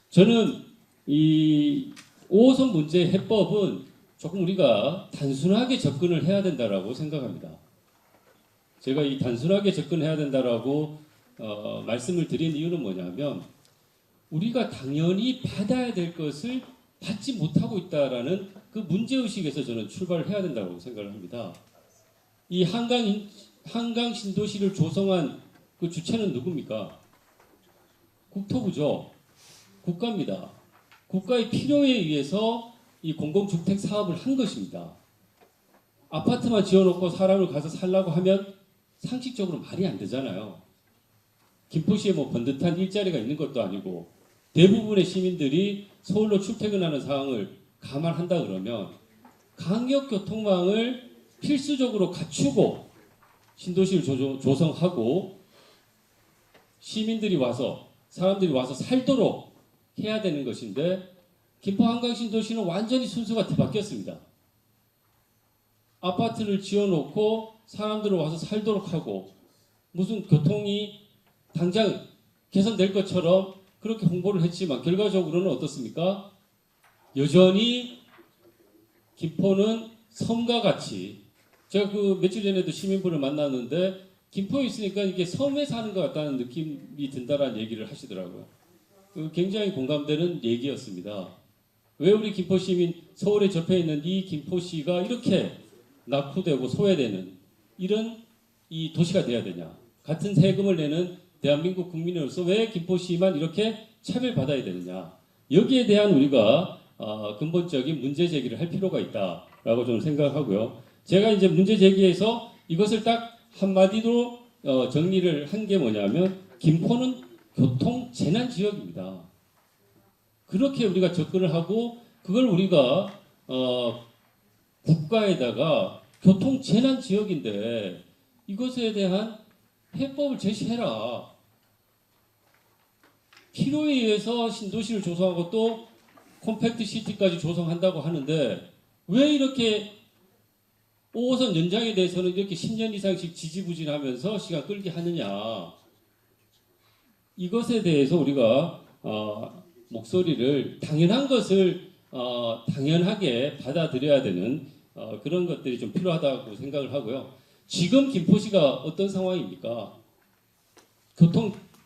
저는 이 5호선 문제 해법은 조금 우리가 단순하게 접근을 해야 된다라고 생각합니다. 제가 이 단순하게 접근해야 된다라고 말씀을 드린 이유는 뭐냐면, 우리가 당연히 받아야 될 것을 받지 못하고 있다라는 그 문제의식에서 저는 출발을 해야 된다고 생각을 합니다. 이 한강 신도시를 조성한 그 주체는 누굽니까? 국토부죠. 국가입니다. 국가의 필요에 의해서 이 공공주택 사업을 한 것입니다. 아파트만 지어놓고 사람을 가서 살라고 하면 상식적으로 말이 안 되잖아요. 김포시에 뭐 번듯한 일자리가 있는 것도 아니고 대부분의 시민들이 서울로 출퇴근하는 상황을 감안한다 그러면 강력교통망을 필수적으로 갖추고 신도시를 조성하고 시민들이 와서 사람들이 와서 살도록 해야 되는 것인데 김포 한강 신도시는 완전히 순서가 뒤바뀌었습니다. 아파트를 지어놓고 사람들을 와서 살도록 하고 무슨 교통이 당장 개선될 것처럼 그렇게 홍보를 했지만 결과적으로는 어떻습니까? 여전히 김포는 섬과 같이 제가 그 며칠 전에도 시민분을 만났는데 김포에 있으니까 이게 섬에 사는 것 같다는 느낌이 든다라는 얘기를 하시더라고요. 굉장히 공감되는 얘기였습니다. 왜 우리 김포 시민 서울에 접해 있는 이 김포시가 이렇게 낙후되고 소외되는 이런 이 도시가 돼야 되냐? 같은 세금을 내는 대한민국 국민으로서 왜 김포시만 이렇게 차별받아야 되느냐? 여기에 대한 우리가 근본적인 문제 제기를 할 필요가 있다라고 저는 생각하고요. 제가 이제 문제 제기해서 이것을 딱 한마디로 정리를 한 게 뭐냐면 김포는 교통 재난 지역입니다. 그렇게 우리가 접근을 하고 그걸 우리가 국가에다가 교통 재난 지역인데 이것에 대한 해법을 제시해라. 필요에 의해서 신도시를 조성하고 또 컴팩트 시티까지 조성한다고 하는데 왜 이렇게 5호선 연장에 대해서는 이렇게 10년 이상씩 지지부진하면서 시간 끌게 하느냐. 이것에 대해서 우리가 목소리를 당연한 것을 당연하게 받아들여야 되는 그런 것들이 좀 필요하다고 생각을 하고요. 지금 김포시가 어떤 상황입니까?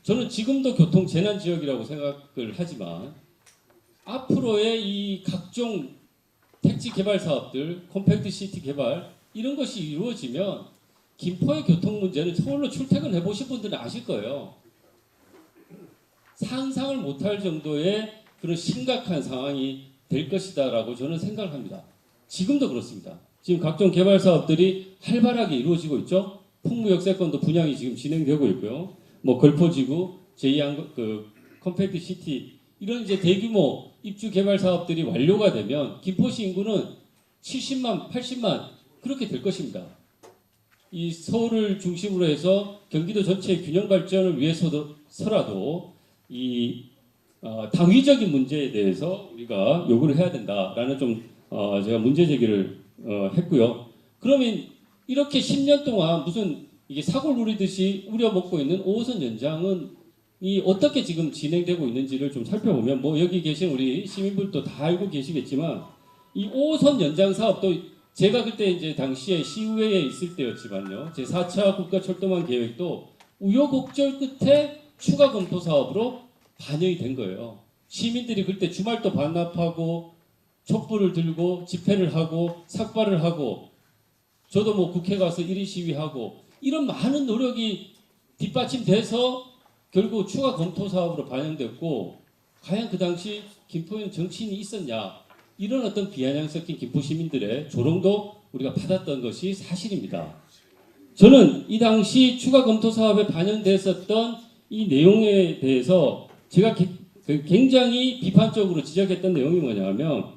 저는 지금도 교통 재난 지역이라고 생각을 하지만 앞으로의 이 각종 택지 개발 사업들, 컴팩트 시티 개발 이런 것이 이루어지면 김포의 교통 문제는 서울로 출퇴근해 보신 분들은 아실 거예요. 상상을 못할 정도의 그런 심각한 상황이 될 것이다라고 저는 생각을 합니다. 지금도 그렇습니다. 지금 각종 개발 사업들이 활발하게 이루어지고 있죠. 풍무역세권도 분양이 지금 진행되고 있고요. 뭐 걸포지구, 제2항 컴팩트 시티 이런 이제 대규모 입주 개발 사업들이 완료가 되면 김포시 인구는 70만, 80만 그렇게 될 것입니다. 이 서울을 중심으로 해서 경기도 전체의 균형 발전을 위해서라도 이 당위적인 문제에 대해서 우리가 요구를 해야 된다라는 좀 제가 문제 제기를 했고요. 그러면 이렇게 10년 동안 무슨 이게 사골 누리듯이 우려먹고 있는 5호선 연장은 이 어떻게 지금 진행되고 있는지를 좀 살펴보면 뭐 여기 계신 우리 시민분도 다 알고 계시겠지만 이 5호선 연장 사업도 제가 그때 이제 당시에 시의회에 있을 때였지만요. 제 4차 국가철도망 계획도 우여곡절 끝에 추가 검토 사업으로 반영이 된 거예요. 시민들이 그때 주말도 반납하고 촛불을 들고 집회를 하고 삭발을 하고 저도 뭐 국회 가서 1인 시위하고 이런 많은 노력이 뒷받침돼서 결국 추가 검토 사업으로 반영됐고 과연 그 당시 김포에는 정치인이 있었냐 이런 어떤 비아냥 섞인 김포 시민들의 조롱도 우리가 받았던 것이 사실입니다. 저는 이 당시 추가 검토 사업에 반영됐었던 이 내용에 대해서 제가 굉장히 비판적으로 지적했던 내용이 뭐냐면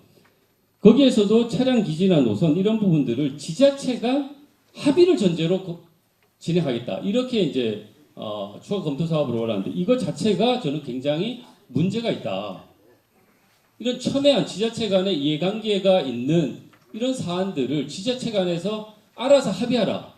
거기에서도 차량 기지나 노선 이런 부분들을 지자체가 합의를 전제로 진행하겠다 이렇게 이제 추가 검토 사업으로 올라왔는데 이것 자체가 저는 굉장히 문제가 있다. 이런 첨예한 지자체 간의 이해관계가 있는 이런 사안들을 지자체 간에서 알아서 합의하라.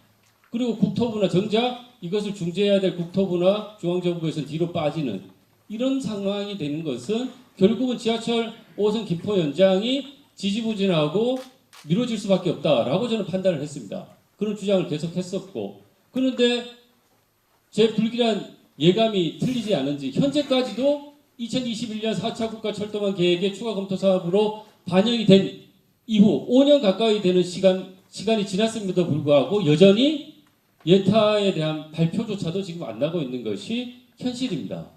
그리고 국토부나 정작 이것을 중재해야 될 국토부나 중앙정부에서 뒤로 빠지는 이런 상황이 되는 것은 결국은 지하철 5호선 김포 연장이 지지부진하고 미뤄질 수밖에 없다라고 저는 판단을 했습니다. 그런 주장을 계속했었고 그런데 제 불길한 예감이 틀리지 않은지 현재까지도 2021년 4차 국가철도망 계획의 추가 검토 사업으로 반영이 된 이후 5년 가까이 되는 시간이 지났음에도 불구하고 여전히 예타에 대한 발표조차도 지금 안 나고 있는 것이 현실입니다.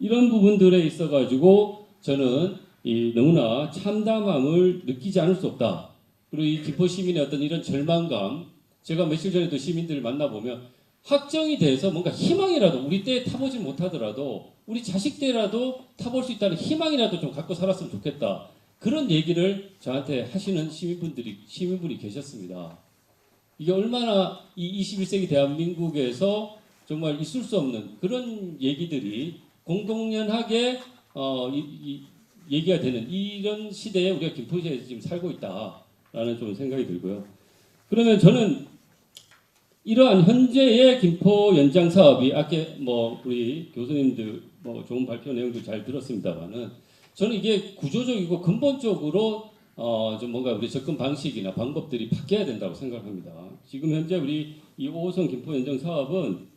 이런 부분들에 있어가지고 저는 이 너무나 참담함을 느끼지 않을 수 없다. 그리고 이 김포 시민의 어떤 이런 절망감, 제가 며칠 전에도 시민들을 만나보면 확정이 돼서 뭔가 희망이라도 우리 때 타보지 못하더라도 우리 자식 때라도 타볼 수 있다는 희망이라도 좀 갖고 살았으면 좋겠다. 그런 얘기를 저한테 하시는 시민분이 계셨습니다. 이게 얼마나 이 21세기 대한민국에서 정말 있을 수 없는 그런 얘기들이 공동연하게 얘기가 되는 이런 시대에 우리가 김포시에서 지금 살고 있다라는 좀 생각이 들고요. 그러면 저는 이러한 현재의 김포 연장 사업이 아까 뭐 우리 교수님들 뭐 좋은 발표 내용도 잘 들었습니다만은 저는 이게 구조적이고 근본적으로 좀 뭔가 우리 접근 방식이나 방법들이 바뀌어야 된다고 생각합니다. 지금 현재 우리 이 5호선 김포 연장 사업은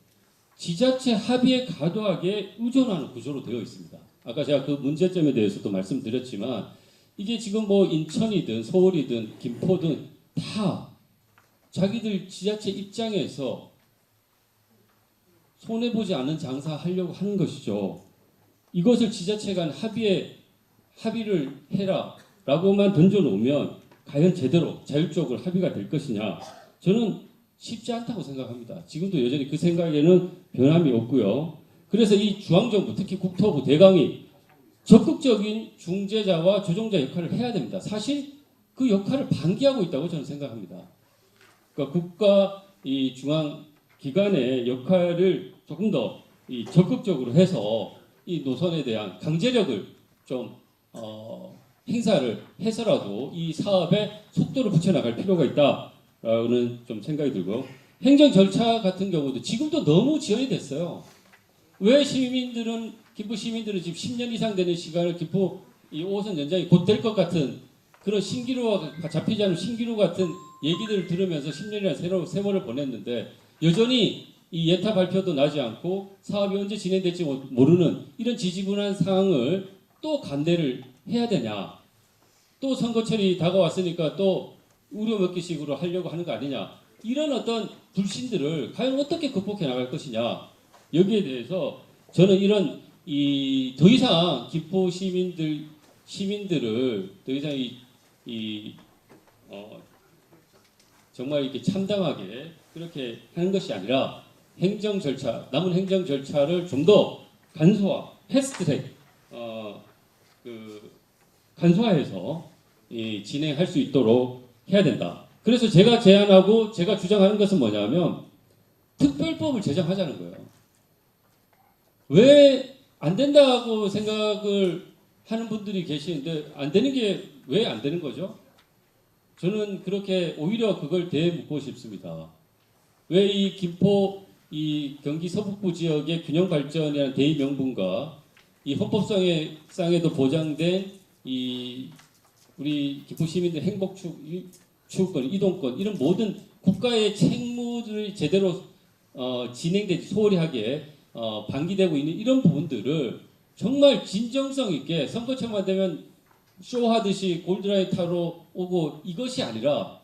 지자체 합의에 과도하게 의존하는 구조로 되어 있습니다. 아까 제가 그 문제점에 대해서도 말씀드렸지만 이게 지금 뭐 인천이든 서울이든 김포든 다 자기들 지자체 입장에서 손해보지 않는 장사하려고 하는 것이죠. 이것을 지자체 간 합의를 해라 라고만 던져놓으면 과연 제대로 자율적으로 합의가 될 것이냐, 저는 쉽지 않다고 생각합니다. 지금도 여전히 그 생각에는 변함이 없고요. 그래서 이 중앙정부, 특히 국토부, 대강이 적극적인 중재자와 조정자 역할을 해야 됩니다. 사실 그 역할을 방기하고 있다고 저는 생각합니다. 그러니까 국가 이 중앙 기관의 역할을 조금 더 적극적으로 해서 이 노선에 대한 강제력을 좀 행사를 해서라도 이 사업에 속도를 붙여나갈 필요가 있다라는 좀 생각이 들고, 행정 절차 같은 경우도 지금도 너무 지연이 됐어요. 왜 김포 시민들은 지금 10년 이상 되는 시간을 김포 이 5호선 연장이 곧 될 것 같은 그런 신기루가 잡히지 않은 신기루 같은 얘기들을 들으면서 10년이라는 세월을 보냈는데 여전히 이 예타 발표도 나지 않고 사업이 언제 진행될지 모르는 이런 지지분한 상황을 또 감내를 해야 되냐, 또 선거철이 다가왔으니까 또 우려먹기식으로 하려고 하는 거 아니냐, 이런 어떤 불신들을 과연 어떻게 극복해 나갈 것이냐, 여기에 대해서 저는 이런 더 이상 김포 시민들을 더 이상 정말 이렇게 참담하게 그렇게 하는 것이 아니라 남은 행정 절차를 좀 더 간소화, 패스트트랙, 간소화해서 진행할 수 있도록 해야 된다. 그래서 제가 제안하고 제가 주장하는 것은 뭐냐면 특별법을 제정하자는 거예요. 왜 안 된다고 생각을 하는 분들이 계시는데 안 되는 게 왜 안 되는 거죠? 저는 그렇게 오히려 그걸 대묻고 싶습니다. 왜 이 김포 이 경기 서북부 지역의 균형 발전이라는 대의 명분과 이 헌법상에도 보장된 이 우리 김포 시민들 행복 추구권, 이동권, 이런 모든 국가의 책무들이 제대로 진행되지 소홀하게 방기되고 있는 이런 부분들을 정말 진정성 있게 선거철만 되면 쇼하듯이 골드라인 타러 오고 이것이 아니라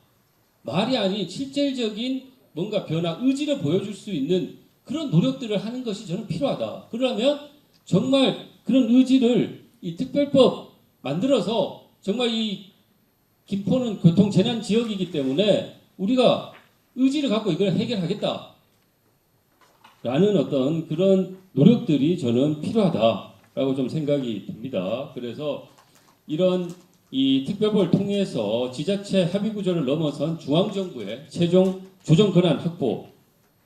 말이 아닌 실질적인 뭔가 변화, 의지를 보여줄 수 있는 그런 노력들을 하는 것이 저는 필요하다. 그러면 정말 그런 의지를 이 특별법 만들어서 정말 이 김포는 교통재난 지역이기 때문에 우리가 의지를 갖고 이걸 해결하겠다 라는 어떤 그런 노력들이 저는 필요하다라고 좀 생각이 듭니다. 그래서 이런 이 특별법을 통해서 지자체 합의 구조를 넘어선 중앙정부의 최종 조정 권한 확보,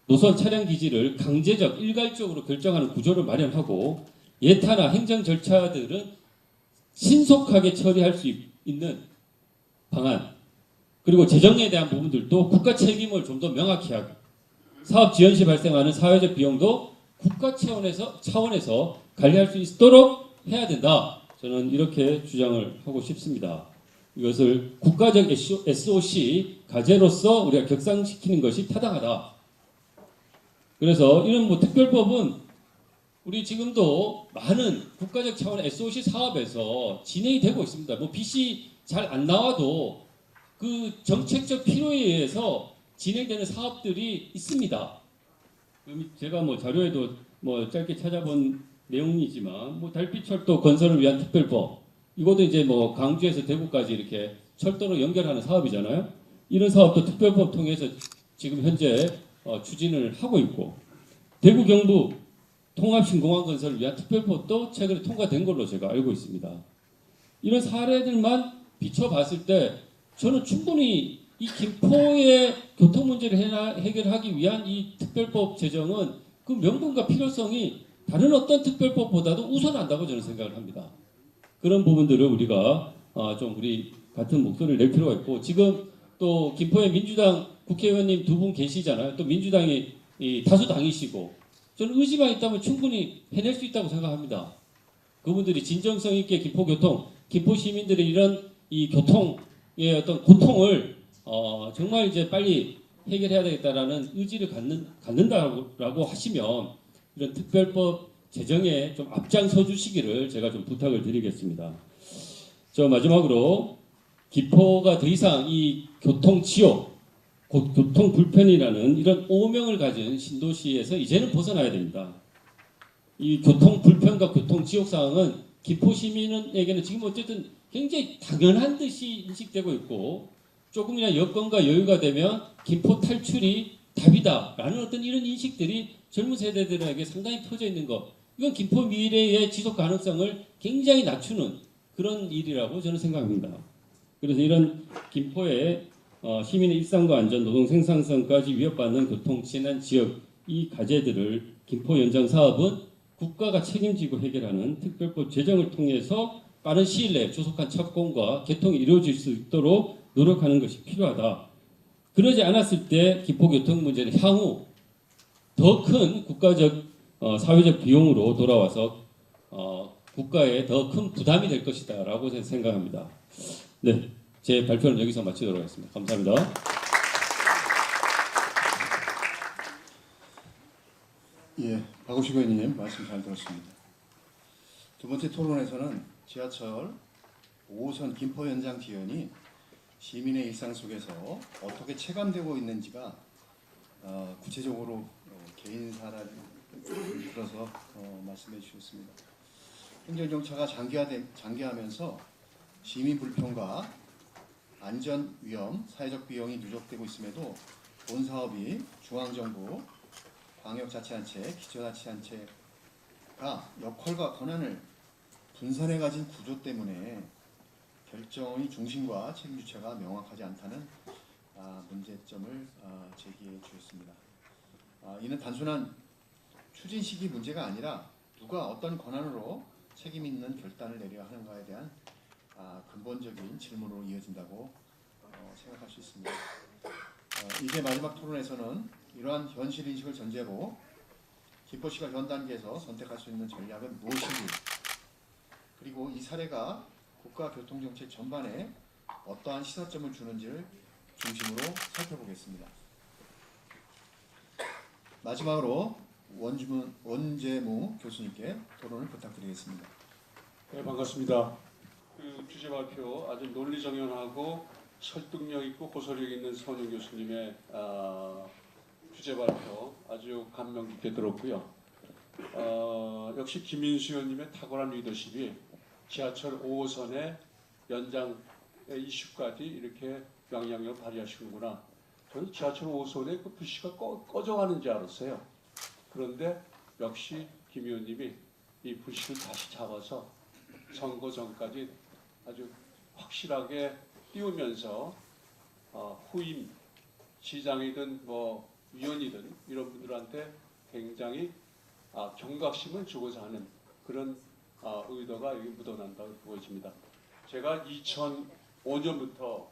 노선 차량 기지를 강제적, 일괄적으로 결정하는 구조를 마련하고 예타나 행정 절차들은 신속하게 처리할 수 있는 방안, 그리고 재정에 대한 부분들도 국가 책임을 좀 더 명확히 하고 사업 지연 시 발생하는 사회적 비용도 국가 차원에서 관리할 수 있도록 해야 된다. 저는 이렇게 주장을 하고 싶습니다. 이것을 국가적 SOC 과제로서 우리가 격상시키는 것이 타당하다. 그래서 이런 특별법은 우리 지금도 많은 국가적 차원의 SOC 사업에서 진행이 되고 있습니다. 빛이 잘 안 나와도 그 정책적 필요에 의해서 진행되는 사업들이 있습니다. 제가 자료에도 짧게 찾아본 내용이지만 뭐 달빛철도 건설을 위한 특별법 이것도 이제 뭐 광주에서 대구까지 이렇게 철도로 연결하는 사업이잖아요. 이런 사업도 특별법 통해서 지금 현재 추진을 하고 있고 대구 경부 통합신공항 건설을 위한 특별법도 최근에 통과된 걸로 제가 알고 있습니다. 이런 사례들만 비춰봤을 때 저는 충분히 이 김포의 교통 문제를 해결하기 위한 이 특별법 제정은 그 명분과 필요성이 다른 어떤 특별법보다도 우선한다고 저는 생각을 합니다. 그런 부분들을 우리가 좀 우리 같은 목소리를 낼 필요가 있고 지금 또 김포에 민주당 국회의원님 두 분 계시잖아요. 또 민주당이 다수당이시고 저는 의지만 있다면 충분히 해낼 수 있다고 생각합니다. 그분들이 진정성 있게 김포교통, 김포 시민들의 이런 이 교통의 어떤 고통을 정말 이제 빨리 해결해야 되겠다라는 의지를 갖는다라고 하시면 이런 특별법 제정에 좀 앞장서 주시기를 제가 좀 부탁을 드리겠습니다. 저 마지막으로 김포가 더 이상 이 교통 지옥, 곧 교통 불편이라는 이런 오명을 가진 신도시에서 이제는 벗어나야 됩니다. 이 교통 불편과 교통 지옥 상황은 김포 시민에게는 지금 어쨌든 굉장히 당연한 듯이 인식되고 있고 조금이나 여건과 여유가 되면 김포 탈출이 답이다라는 어떤 이런 인식들이 젊은 세대들에게 상당히 퍼져 있는 것. 이건 김포 미래의 지속 가능성을 굉장히 낮추는 그런 일이라고 저는 생각합니다. 그래서 이런 김포의 시민의 일상과 안전, 노동 생산성까지 위협받는 교통 재난 지역 이 과제들을 김포 연장 사업은 국가가 책임지고 해결하는 특별법 제정을 통해서 빠른 시일 내에 조속한 착공과 개통이 이루어질 수 있도록 노력하는 것이 필요하다. 그러지 않았을 때 김포 교통 문제는 향후 더 큰 국가적 사회적 비용으로 돌아와서 국가에 더 큰 부담이 될 것이다라고 생각합니다. 네, 제 발표는 여기서 마치도록 하겠습니다. 감사합니다. 예, 박우식 의원님 말씀 잘 들었습니다. 두 번째 토론에서는 지하철 5호선 김포 연장 지연이 시민의 일상 속에서 어떻게 체감되고 있는지가 구체적으로 개인사를 들어서 말씀해 주셨습니다. 행정정차가 장기화하면서 시민 불편과 안전 위험, 사회적 비용이 누적되고 있음에도 본 사업이 중앙정부, 광역자치단체, 기초자치단체가 역할과 권한을 분산해 가진 구조 때문에 결정의 중심과 책임 주체가 명확하지 않다는 문제점을 제기해 주셨습니다. 이는 단순한 추진 시기 문제가 아니라 누가 어떤 권한으로 책임 있는 결단을 내려야 하는가에 대한 근본적인 질문으로 이어진다고 생각할 수 있습니다. 이제 마지막 토론에서는 이러한 현실 인식을 전제로 김포시가 현 단계에서 선택할 수 있는 전략은 무엇인지 그리고 이 사례가 국가교통정책 전반에 어떠한 시사점을 주는지를 중심으로 살펴보겠습니다. 마지막으로 원재무 교수님께 토론을 부탁드리겠습니다. 네, 반갑습니다. 그 주제 발표 아주 논리정연하고 설득력 있고 고소력 있는 선영 교수님의 주제 발표 아주 감명 깊게 들었고요. 역시 김인수 의원님의 탁월한 리더십이 지하철 5호선의 연장 이슈까지 이렇게 영향력을 발휘하시는구나. 저는 지하철 5호선의 그 불씨가 꺼져가는 줄 알았어요. 그런데 역시 김 의원님이 이 불씨를 다시 잡아서 선거 전까지 아주 확실하게 띄우면서 후임 시장이든 뭐 위원이든 이런 분들한테 굉장히 경각심을 주고자 하는 그런 의도가 여기 묻어난다고 보여집니다. 제가 2005년부터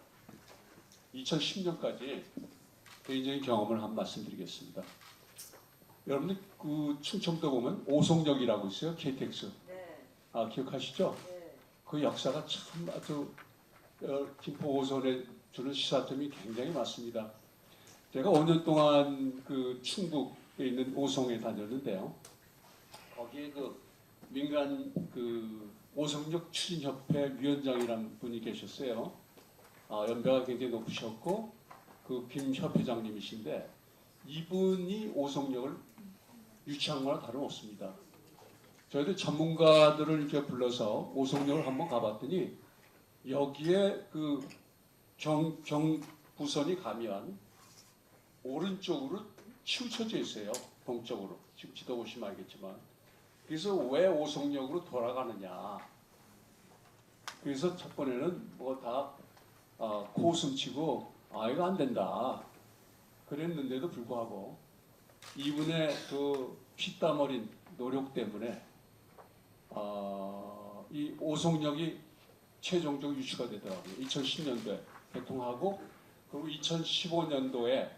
2010년까지 개인적인 경험을 한번 말씀드리겠습니다. 여러분들 그 충청도 보면 오송역이라고 있어요. KTX. 네. 기억하시죠? 네. 그 역사가 참 아주 김포 5호선에 주는 시사점이 굉장히 많습니다. 제가 5년 동안 그 충북에 있는 오송에 다녔는데요. 거기에 그 민간 그 오송역 추진협회 위원장이라는 분이 계셨어요. 연배가 굉장히 높으셨고 그 김 협회장님이신데 이분이 오송역을 유치한 거나 다름없습니다. 저희들 전문가들을 이렇게 불러서 오송역을 한번 가봤더니 여기에 그 경부선이 가면 오른쪽으로 치우쳐져 있어요. 동쪽으로. 지금 지도 보시면 알겠지만. 그래서 왜 오송역으로 돌아가느냐. 그래서 첫 번에는 뭐 다 코웃음치고 이거 안 된다. 그랬는데도 불구하고 이분의 그 피땀 어린 노력 때문에 이 오송역이 최종적으로 유치가 되더라고요. 2010년도에 개통하고 그리고 2015년도에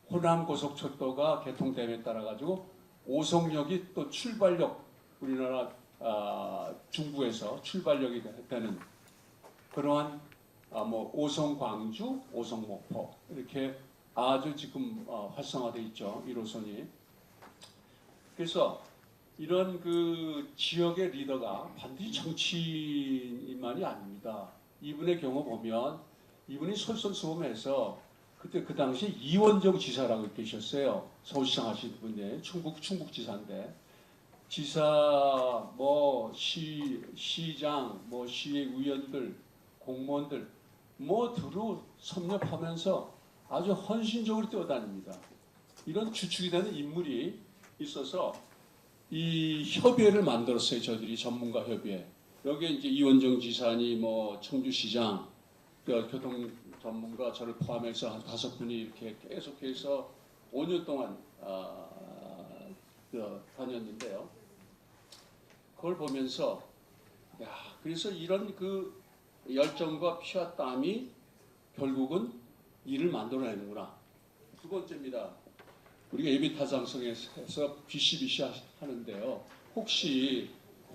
호남 고속철도가 개통됨에 따라 가지고 오송역이 또 출발역 우리나라 중부에서 출발역이 되는 그러한 뭐 오송 광주, 오송 목포 이렇게 아주 지금 활성화돼 있죠. 1호선이. 그래서 이런 그 지역의 리더가 반드시 정치인만이 아닙니다. 이분의 경우 보면 이분이 솔선수범해서 그때 그 당시에 이원정 지사라고 계셨어요. 서울시장 하신 분이 충북지사인데 지사 뭐 시장 뭐 시의 의원들 공무원들 뭐 두루 섭렵하면서 아주 헌신적으로 뛰어다닙니다. 이런 주축이 되는 인물이 있어서 이 협의회를 만들었어요. 저희들이 전문가 협의회. 여기에 이제 이원정 지사니 뭐 청주시장 교통 전문가 저를 포함해서 한 5분이 이렇게 계속해서 5년 동안 다녔는데요. 그걸 보면서 그래서 이런 그 열정과 피와 땀이 결국은 일을 만들어내는구나. 두 번째입니다. 우리가 예비타당성에서 BCBC 하는데요. 혹시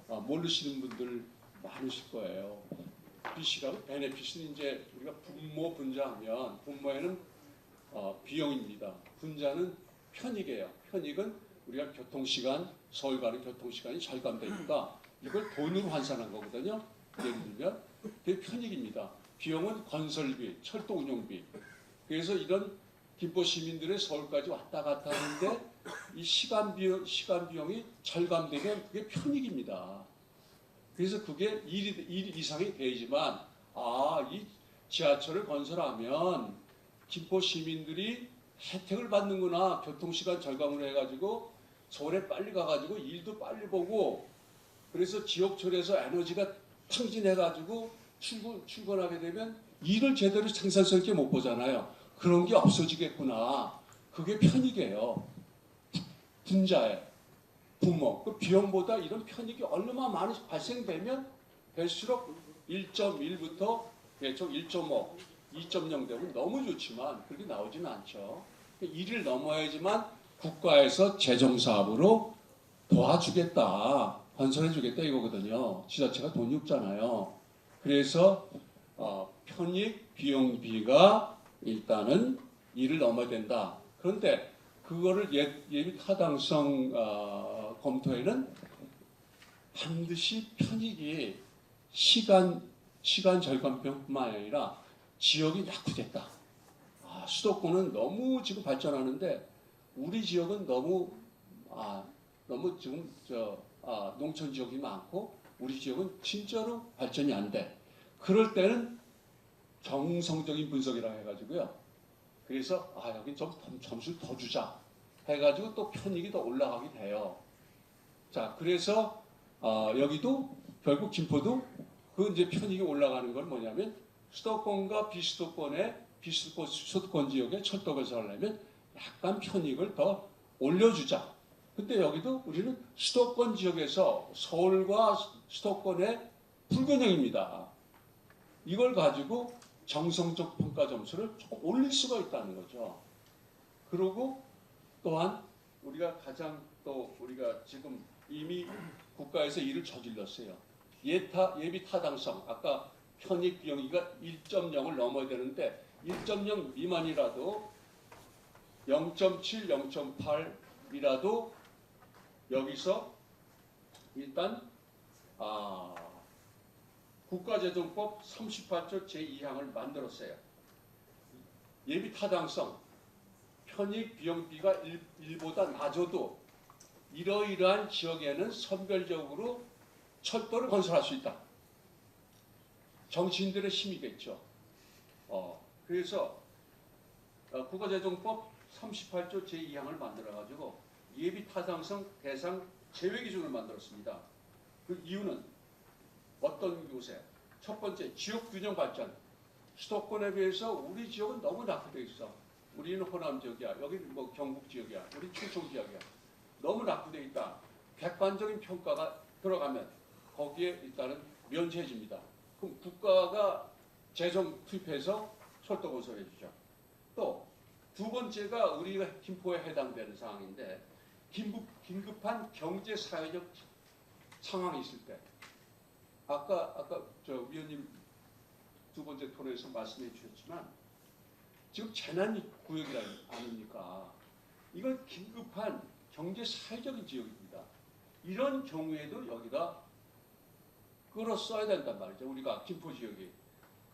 모르시는 분들 많으실 거예요. BC라고 베네핏은 이제 우리가 분모 분자하면 분모에는 비용입니다. 분자는 편익이에요. 편익은 우리가 교통시간 서울 가는 교통시간이 절감되니까 이걸 돈으로 환산한 거거든요. 예를 들면 그게 편익입니다. 비용은 건설비, 철도 운영비. 그래서 이런 김포 시민들의 서울까지 왔다 갔다 하는데 이 시간 비용이 절감되면 그게 편익입니다. 그래서 그게 일 이상이 되지만 이 지하철을 건설하면 김포 시민들이 혜택을 받는구나. 교통시간 절감을 해가지고 서울에 빨리 가가지고 일도 빨리 보고 그래서 지역철에서 에너지가 탕진해가지고 출근하게 되면 일을 제대로 생산성 있게 못 보잖아요. 그런 게 없어지겠구나. 그게 편익이에요. 분자에 부모 그 비용보다 이런 편익이 얼마나 많이 발생되면 될수록 1.1부터 계속 1.5, 2.0 되면 너무 좋지만 그렇게 나오지는 않죠. 1을 넘어야지만 국가에서 재정사업으로 도와주겠다, 건설해주겠다 이거거든요. 지자체가 돈이 없잖아요. 그래서 편익 비용비가 일단은 1을 넘어야 된다. 그런데 그거를 예비 타당성 검토에는 반드시 편익이 시간 절감뿐만 아니라 지역이 낙후됐다. 수도권은 너무 지금 발전하는데 우리 지역은 너무 지금 농촌 지역이 많고 우리 지역은 진짜로 발전이 안 돼. 그럴 때는 정성적인 분석이라 해가지고요. 그래서 여기 좀 점수를 더 주자 해가지고 또 편익이 더 올라가게 돼요. 자, 그래서 여기도 결국 김포도 그 이제 편익이 올라가는 건 뭐냐면 수도권과 비수도권 지역에 철도 건설을 하려면 약간 편익을 더 올려주자. 근데 여기도 우리는 수도권 지역에서 서울과 수도권의 불균형입니다. 이걸 가지고 정성적 평가 점수를 조금 올릴 수가 있다는 거죠. 그리고 또한 우리가 우리가 지금 이미 국가에서 일을 저질렀어요. 예비 타당성 아까 편익 비용이가 1.0을 넘어야 되는데 1.0 미만이라도 0.7, 0.8이라도 여기서 일단 국가재정법 38조 제2항을 만들었어요. 예비 타당성 편익 비용비가 1보다 낮아도 이러이러한 지역에는 선별적으로 철도를 건설할 수 있다. 정치인들의 힘이겠죠. 그래서 국가재정법 38조 제2항을 만들어가지고 예비 타당성 대상 제외 기준을 만들었습니다. 그 이유는 어떤 요새 첫 번째 지역 균형 발전. 수도권에 비해서 우리 지역은 너무 낙후돼 있어. 우리는 호남 지역이야. 여기는 뭐 경북 지역이야. 우리 충청 지역이야. 너무 낙후돼 있다. 객관적인 평가가 들어가면 거기에 일단은 면제해줍니다. 그럼 국가가 재정 투입해서 철도 건설해 주죠. 또 두 번째가 우리가 김포에 해당되는 상황인데 긴급한 경제 사회적 상황이 있을 때 아까 저 위원님 두 번째 토론에서 말씀해 주셨지만 지금 재난 구역이 아닙니까? 이건 긴급한 경제 사회적인 지역입니다. 이런 경우에도 여기다 끌어 써야 된단 말이죠. 우리가 김포 지역이.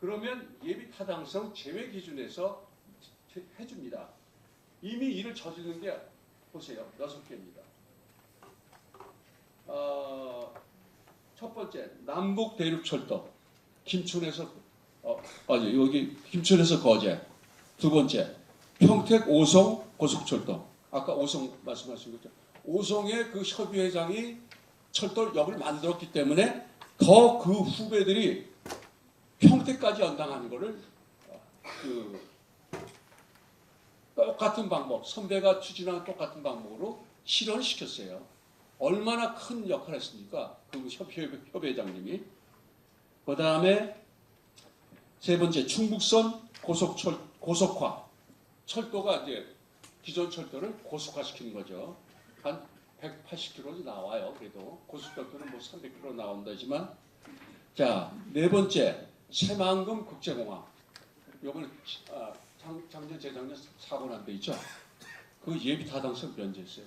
그러면 예비 타당성 제외 기준에서 해줍니다. 이미 이를 저지른 게 보세요. 6개입니다. 첫 번째 남북 대륙철도 김천에서 여기 김천에서 거제. 두 번째 평택 오송 고속철도. 아까 오송 말씀하신 거죠. 오송의 그 협의회장이 철도역을 만들었기 때문에 더 그 후배들이 평택까지 연장하는 거를 똑같은 방법, 선배가 추진한 똑같은 방법으로 실현을 시켰어요. 얼마나 큰 역할을 했습니까? 그 협회장님이. 그 다음에 세 번째 충북선 고속화. 철도가 이제 기존 철도를 고속화시키는 거죠. 한 180km 나와요. 그래도 고속철도는 뭐 300km 나온다지만. 자, 네 번째 새만금 국제공항. 요번에 작년 재작년 사고 난 데 있죠. 그 예비 타당성 면제했어요.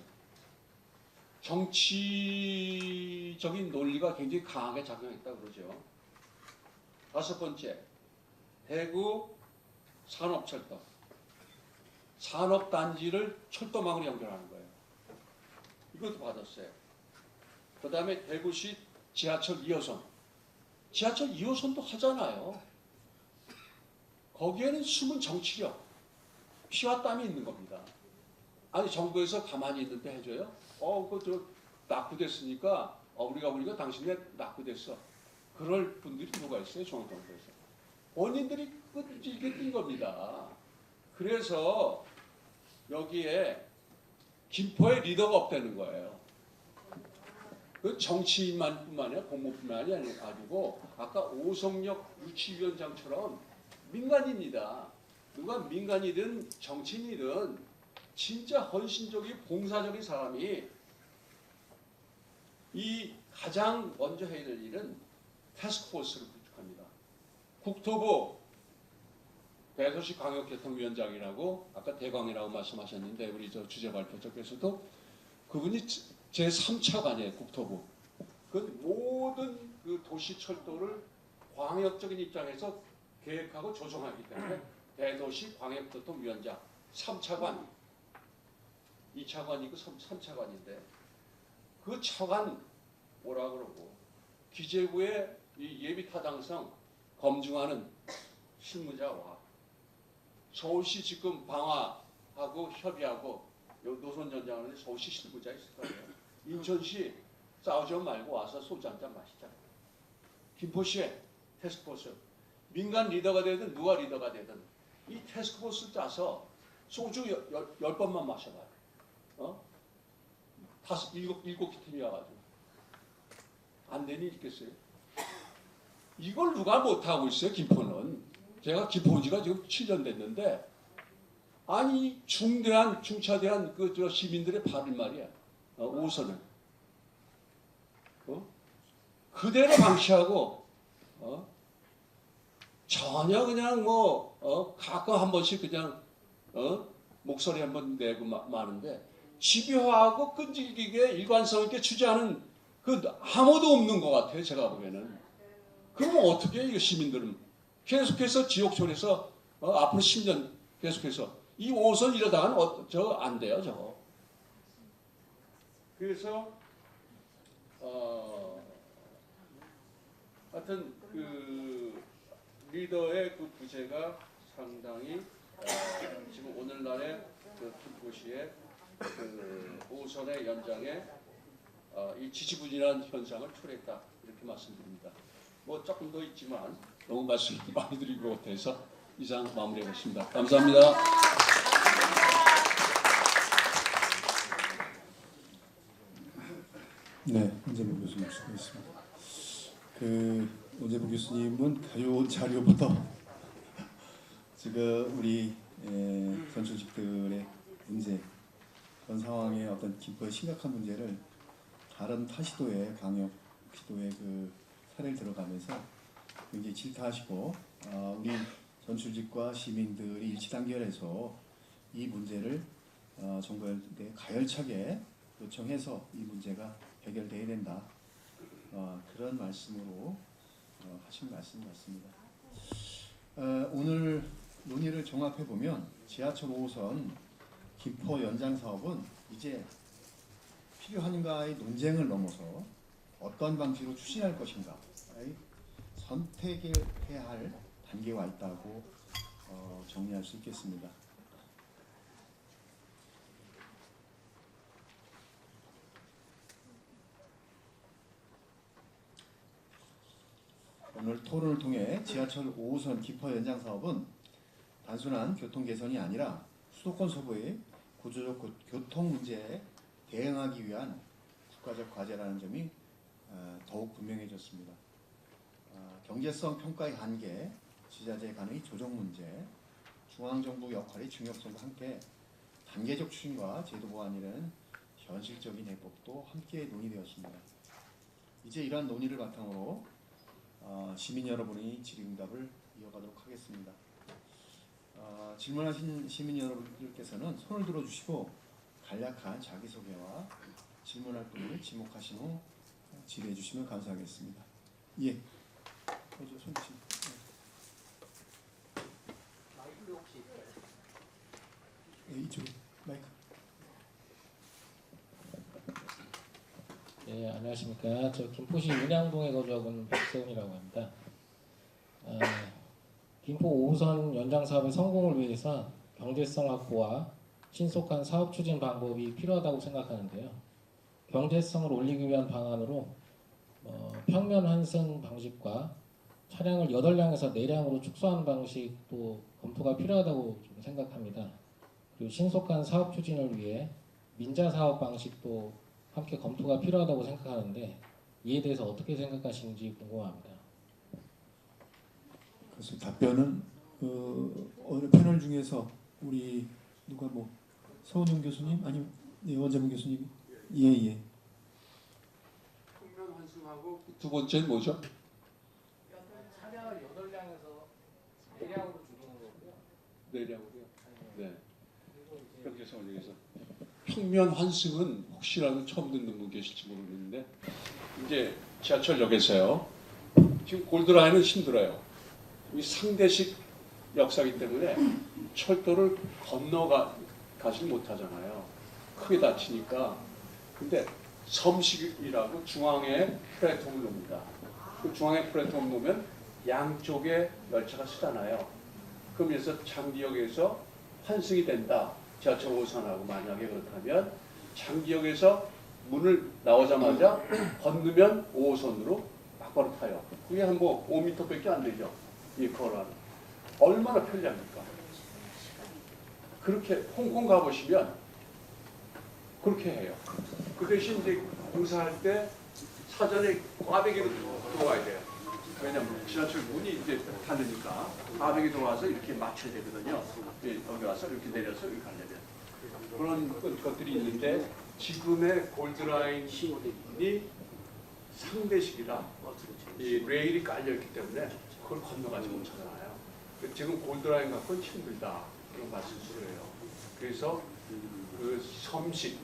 정치적인 논리가 굉장히 강하게 작용했다 그러죠. 다섯 번째 대구 산업철도. 산업단지를 철도망으로 연결하는 거예요. 이것도 받았어요. 그 다음에 대구시 지하철 2호선. 지하철 2호선도 하잖아요. 거기에는 숨은 정치력, 피와 땀이 있는 겁니다. 아니 정부에서 가만히 있는데 해줘요? 그저 낙후됐으니까 우리가 보니까 당신네 낙후됐어. 그럴 분들이 누가 있어요? 중앙정부에서. 본인들이 끄집게 뛴 겁니다. 그래서 여기에 김포에 리더가 없다는 거예요. 그 정치인만뿐만 아니라 공무뿐만이 아니고 아까 오성역 유치위원장처럼 민간인이다. 누가 민간이든 정치인이든 진짜 헌신적인 봉사적인 사람이 이 가장 먼저 해야 될 일은 태스크포스를 구축합니다. 국토부 대도시 광역교통위원장이라고 아까 대광이라고 말씀하셨는데 우리 저 주제 발표 쪽에서도 그분이 제3차관이에요. 국토부. 그 모든 그 도시 철도를 광역적인 입장에서 계획하고 조정하기 때문에 대도시 광역교통위원장 3차관 2차관이고 3차관인데 그 차관 뭐라 그러고 기재부의 이 예비 타당성 검증하는 실무자와 서울시 지금 방화하고 협의하고 노선 전장하는 서울시 실무자 있을 거예요. 인천시 싸우지 말고 와서 소주 한잔 마시자. 김포시에 태스크포스 민간 리더가 되든 누가 리더가 되든 이 태스크포스 짜서 소주 10번만 마셔봐요. 일곱 개 팀이 와가지고 안 되니 있겠어요? 이걸 누가 못하고 있어요? 김포는. 제가 김포 온 지가 지금 7년 됐는데 아니 중차대한 그 저 시민들의 발을 말이야. 5선을 그대로 방치하고 전혀 그냥 가끔 한 번씩 그냥 목소리 한번 내고 마는데 집요하고 끈질기게 일관성 있게 취재하는 그 아무도 없는 것 같아요. 제가 보기에는. 그러면 어떻게 해요? 시민들은 계속해서 지옥촌에서 앞으로 10년 계속해서 이 5선 이러다가는 저 안 돼요. 저거. 그래서 하여튼 그 리더의 그 부재가 상당히 지금 오늘날의 그 김포시의 그 5선의 연장에 이 지지부진한 현상을 초래했다 이렇게 말씀드립니다. 뭐 조금 더 있지만 너무 말씀 많이 드린 것 같아서 이상 마무리하겠습니다. 감사합니다. 네, 원재부 교수님 수고했습니다. 원재부 교수님은 가져온 자료부터 지금 우리 선출직들의 문제, 그런 상황의 어떤 김포의 심각한 문제를 다른 타시도의 광역 시도의 그 사례를 들어가면서 굉장히 질타하시고 우리 선출직과 시민들이 일치 단결해서 이 문제를 정부에 가열차게 요청해서 이 문제가 해결돼야 된다. 그런 말씀으로 하신 말씀 같습니다. 오늘 논의를 종합해 보면 지하철 5호선 김포 연장 사업은 이제 필요한가의 논쟁을 넘어서 어떤 방식으로 추진할 것인가 선택해야 할 단계에 와 있다고 정리할 수 있겠습니다. 오늘 토론을 통해 지하철 5호선 김포 연장 사업은 단순한 교통 개선이 아니라 수도권 서부의 구조적 교통 문제에 대응하기 위한 국가적 과제라는 점이 더욱 분명해졌습니다. 경제성 평가의 한계, 지자체 간의 조정 문제, 중앙정부 역할의 중요성과 함께 단계적 추진과 제도 보완이라는 현실적인 해법도 함께 논의되었습니다. 이제 이러한 논의를 바탕으로 시민 여러분의 질의응답을 이어가도록 하겠습니다. 질문하신 시민 여러분들께서는 손을 들어주시고 간략한 자기소개와 질문할 분을 지목하신 후 질의해 주시면 감사하겠습니다. 예. 먼저 손 드시면. 마이크 혹시 있어요? 네, 이쪽에 마이크. 네, 안녕하십니까. 저 김포시 윤양동에 거주하고 있는 박세훈이라고 합니다. 김포 5호선 연장 사업의 성공을 위해서 경제성 확보와 신속한 사업 추진 방법이 필요하다고 생각하는데요. 경제성을 올리기 위한 방안으로 평면 환승 방식과 차량을 8량에서 4량으로 축소하는 방식도 검토가 필요하다고 좀 생각합니다. 그리고 신속한 사업 추진을 위해 민자 사업 방식도 함께 검토가 필요하다고 생각하는데 이에 대해서 어떻게 생각하시는지 궁금합니다. 그래서 답변은 어느 패널 중에서 우리 누가 뭐 서은영 교수님 아니면 원재부 교수님 예예. 평면 환승하고 두 번째는 뭐죠? 차량을 8량에서 4량으로 줄이는 거고요. 4량으로요. 네. 그렇게 해서 올리겠어. 평면 환승은 혹시라도 처음 듣는 분 계실지 모르겠는데 이제 지하철역에서요. 지금 골드라인은 힘들어요. 이 상대식 역사이기 때문에 철도를 건너가지 못하잖아요. 크게 다치니까. 근데 섬식이라고 중앙에 플랫폼을 놓습니다. 그 중앙에 플랫폼을 놓으면 양쪽에 열차가 쓰잖아요. 그러면서 장기역에서 환승이 된다. 지하철 5호선하고 만약에 그렇다면 장기역에서 문을 나오자마자 건너면 5호선으로 막바로 타요. 그게 한 뭐 5m밖에 안 되죠. 이 거란 얼마나 편리합니까? 그렇게 홍콩 가보시면 그렇게 해요. 그 대신 이제 공사할 때 사전에 꽈배기로 들어와야 돼요. 왜냐면 지하철 문이 이제 닫으니까 꽈배기 들어와서 이렇게 맞춰야 되거든요. 여기 와서 이렇게 내려서 여기 가려면 그런 것들이 있는데 지금의 골드라인이 상대식이라 이 레일이 깔려있기 때문에 그걸 건너가지 못하잖아요. 지금 골드라인 갖고는 힘들다 그런 말씀을 해요. 그래서 그 섬식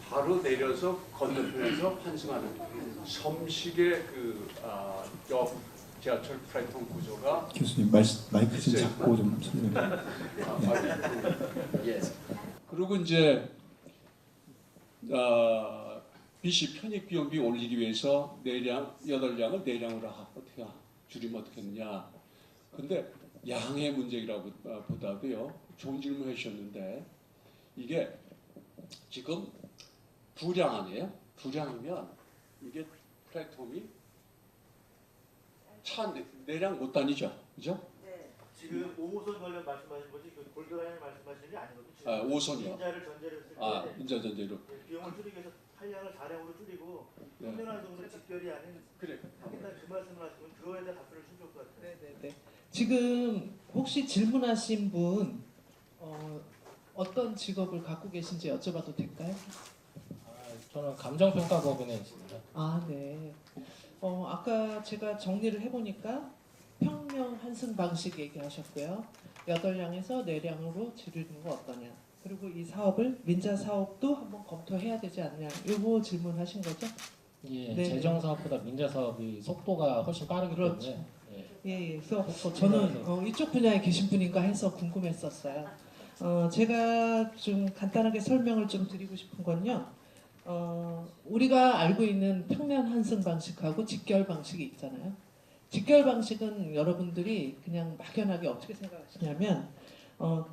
바로 내려서 건너편에서 환승하는 섬식의 옆 지하철 플랫폼 구조가 교수님 마이크 좀 잡고 좀 설명해. 예. 그리고 이제 BC 편입 비용비 올리기 위해서 8량을 4량으로 어떻게 줄이면 어떻겠느냐. 근데 양의 문제라고 보다도요. 좋은 질문 해주셨는데 이게 지금 2량 아니에요? 2량이면 이게 플랫폼이 차 4량 못 다니죠. 그죠? 지금 5호선 관련 말씀하신 거지 그 골드라인 말씀하시는 게 아니거든요. 아, 5선이요. 인자를 전제로 했을 때 아, 인자 전제로. 비용을 줄이기 위해서 8량을 4량으로 줄이고 네. 평면화적으로 직결이 아닌 그래. 하겠다는 그 말씀을 하시면 그거에 대한 답변을 주실 것 같아요. 네네네. 지금 혹시 질문하신 분 어떤 직업을 갖고 계신지 여쭤봐도 될까요? 저는 감정평가법인에 있습니다. 아, 네. 아까 제가 정리를 해보니까 평명 환승 방식 얘기하셨고요. 8량에서 4량으로 줄이는 거 어떠냐. 그리고 이 사업을 민자 사업도 한번 검토해야 되지 않냐. 요거 질문하신 거죠? 예, 네. 재정 사업보다 민자 사업이 속도가 훨씬 빠르기 그렇죠. 때문에 예, 그래서 속도 저는 측면에서 이쪽 분야에 계신 분인가 해서 궁금했었어요. 제가 좀 간단하게 설명을 좀 드리고 싶은 건요. 우리가 알고 있는 평면 환승 방식하고 직결 방식이 있잖아요. 직결 방식은 여러분들이 그냥 막연하게 어떻게 생각하시냐면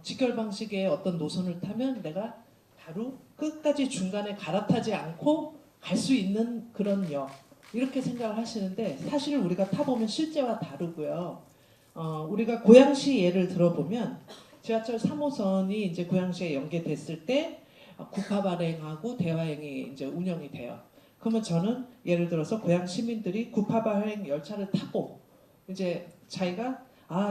직결 방식의 어떤 노선을 타면 내가 바로 끝까지 중간에 갈아타지 않고 갈 수 있는 그런 역 이렇게 생각을 하시는데 사실 우리가 타보면 실제와 다르고요. 우리가 고양시 예를 들어보면 지하철 3호선이 이제 고양시에 연계됐을 때 구파 발행하고 대화행이 이제 운영이 돼요. 그러면 저는 예를 들어서 고양 시민들이 구파 발행 열차를 타고 이제 자기가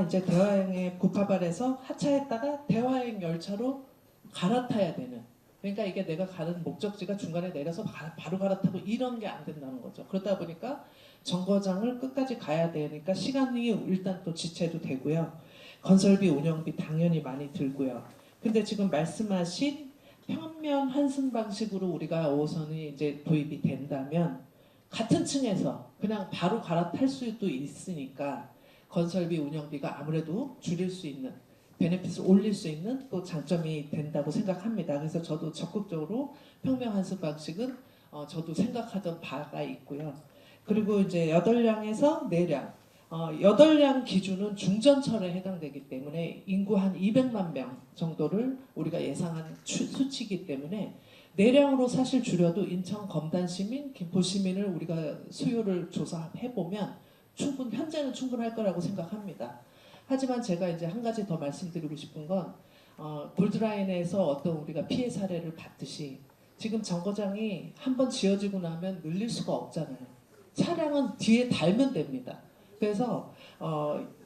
이제 대화행에 구파 발에서 하차했다가 대화행 열차로 갈아타야 되는. 그러니까 이게 내가 가는 목적지가 중간에 내려서 바로 갈아타고 이런 게 안 된다는 거죠. 그러다 보니까 정거장을 끝까지 가야 되니까 시간이 일단 또 지체도 되고요. 건설비, 운영비 당연히 많이 들고요. 근데 지금 말씀하신 평면 환승 방식으로 우리가 5호선이 이제 도입이 된다면 같은 층에서 그냥 바로 갈아탈 수도 있으니까 건설비, 운영비가 아무래도 줄일 수 있는 베네핏을 올릴 수 있는 또 장점이 된다고 생각합니다. 그래서 저도 적극적으로 평면 환승 방식은 저도 생각하던 바가 있고요. 그리고 이제 8량에서 4량 8량 기준은 중전철에 해당되기 때문에 인구 한 200만 명 정도를 우리가 예상한 수치이기 때문에 4량으로 사실 줄여도 인천 검단시민, 김포시민을 우리가 수요를 조사해보면 현재는 충분할 거라고 생각합니다. 하지만 제가 이제 한 가지 더 말씀드리고 싶은 건 골드라인에서 어떤 우리가 피해 사례를 봤듯이 지금 정거장이 한번 지어지고 나면 늘릴 수가 없잖아요. 차량은 뒤에 달면 됩니다. 그래서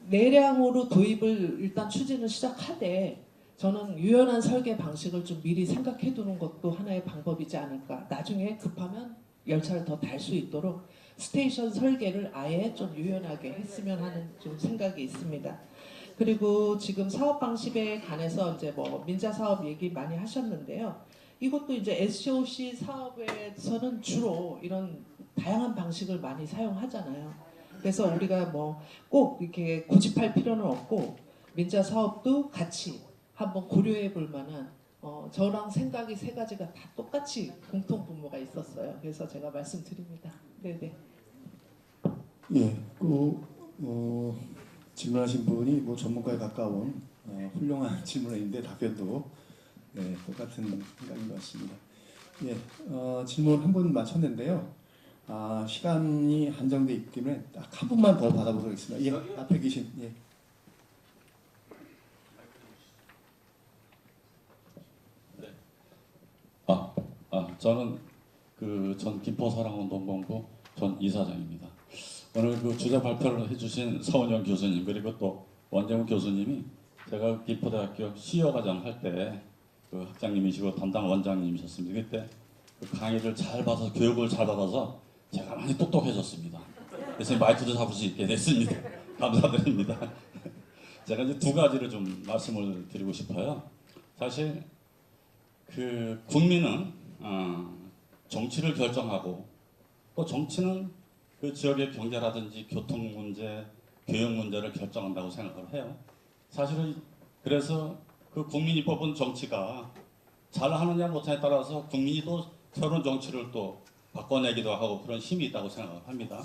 4량으로 도입을 일단 추진을 시작하되 저는 유연한 설계 방식을 좀 미리 생각해 두는 것도 하나의 방법이지 않을까. 나중에 급하면 열차를 더 달 수 있도록 스테이션 설계를 아예 좀 유연하게 했으면 하는 좀 생각이 있습니다. 그리고 지금 사업 방식에 관해서 이제 뭐 민자 사업 얘기 많이 하셨는데요. 이것도 이제 SOC 사업에서는 주로 이런 다양한 방식을 많이 사용하잖아요. 그래서 우리가 뭐 꼭 이렇게 고집할 필요는 없고 민자 사업도 같이 한번 고려해 볼 만한 저랑 생각이 3가지가 다 똑같이 공통 분모가 있었어요. 그래서 제가 말씀드립니다. 네네. 예, 질문하신 분이 뭐 전문가에 가까운 훌륭한 질문인데 답변도 똑같은 생각인 것 같습니다. 예, 질문 한 분 마쳤는데요. 시간이 한정돼 있기 때문에 딱 한 분만 더 받아보도록 하겠습니다. 예, 앞에 계신 예. 저는 전 김포사랑운동본부 전 이사장입니다. 오늘 주제 발표를 해주신 서은영 교수님 그리고 또 원재무 교수님이 제가 김포대학교 시어과정 할 때 학장님이시고 담당 원장님이셨습니다. 그때 강의를 잘 봐서 교육을 잘 받아서 제가 많이 똑똑해졌습니다. 그래서 마이크도 잡을 수 있게 됐습니다. 감사드립니다. 제가 이제 2가지를 좀 말씀을 드리고 싶어요. 사실 국민은 정치를 결정하고 또 정치는 그 지역의 경제라든지 교통 문제, 교육 문제를 결정한다고 생각을 해요. 사실은 그래서 국민이 뽑은 정치가 잘하느냐 못하냐에 따라서 국민이 또 새로운 정치를 또 바꿔내기도 하고 그런 힘이 있다고 생각합니다.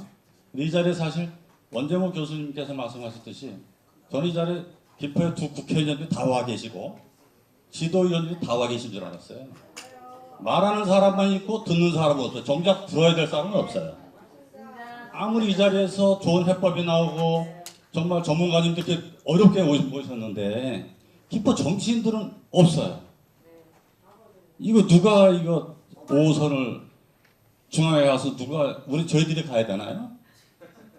이 자리에 사실 원재모 교수님께서 말씀하셨듯이 저는 이 자리에 김포의 두 국회의원들이 다 와 계시고 지도위원들이 다 와 계신 줄 알았어요. 말하는 사람만 있고 듣는 사람은 없어요. 정작 들어야 될 사람은 없어요. 아무리 이 자리에서 좋은 해법이 나오고 정말 전문가님들 이렇게 어렵게 모셨는데 김포 정치인들은 없어요. 이거 누가 이거 5호선을 중앙에 가서 누가 저희들이 가야 되나요?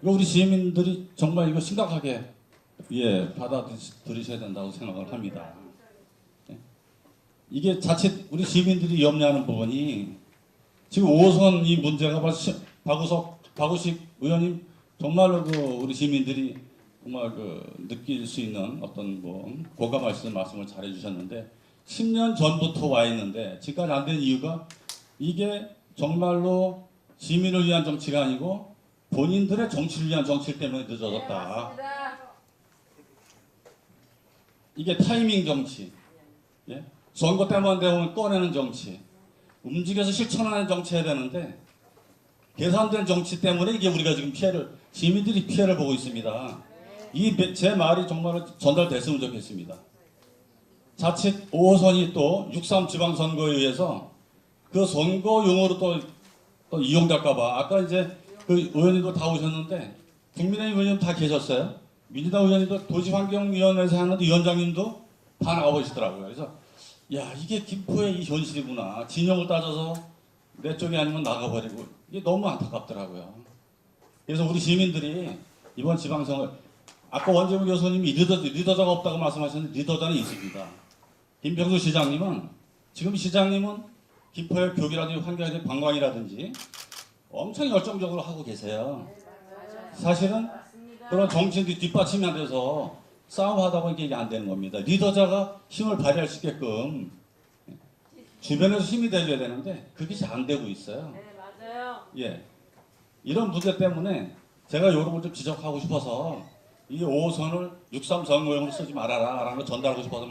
이거 우리 시민들이 정말 이거 심각하게 받아들이셔야 된다고 생각을 합니다. 이게 자칫 우리 시민들이 염려하는 부분이 지금 5호선 이 문제가 박우식 의원님 정말로 우리 시민들이 정말 느낄 수 있는 어떤 공감할 수 있는 말씀을 잘 해주셨는데 10년 전부터 와 있는데 지금까지 안 된 이유가 이게 정말로 시민을 위한 정치가 아니고 본인들의 정치를 위한 정치 때문에 늦어졌다. 이게 타이밍 정치, 선거 때만 되면 꺼내는 정치, 움직여서 실천하는 정치 해야 되는데 계산된 정치 때문에 이게 우리가 지금 시민들이 피해를 보고 있습니다. 제 말이 정말 전달됐으면 좋겠습니다. 자칫 5호선이 또 6.3 지방선거에 의해서 그 선거용으로 또 이용될까봐 아까 이제 그 의원님도 다 오셨는데 국민의힘 의원님 다 계셨어요. 민주당 의원님도 도시환경위원회에서 하는 위원장님도 다 나와보시더라고요. 그래서 이게 김포의 이 현실이구나. 진영을 따져서 내 쪽이 아니면 나가버리고 이게 너무 안타깝더라고요. 그래서 우리 시민들이 이번 지방선거 아까 원재무 교수님이 리더자가 없다고 말씀하셨는데 리더자는 있습니다. 김병수 시장님은 지금 시장님은 김포의 교육이라든지 환경이라든지 관광이라든지 엄청 열정적으로 하고 계세요. 사실은 그런 정치인들이 뒷받침이 안 돼서 싸움하다 보니까 이게 안 되는 겁니다. 리더자가 힘을 발휘할 수 있게끔 주변에서 힘이 돼줘야 되는데 그게 잘 안 되고 있어요. 네, 맞아요. 이런 문제 때문에 제가 이런 걸 좀 지적하고 싶어서 이 5호선을 6.3 선거용으로 쓰지 말아라 라는 걸 전달하고 싶어서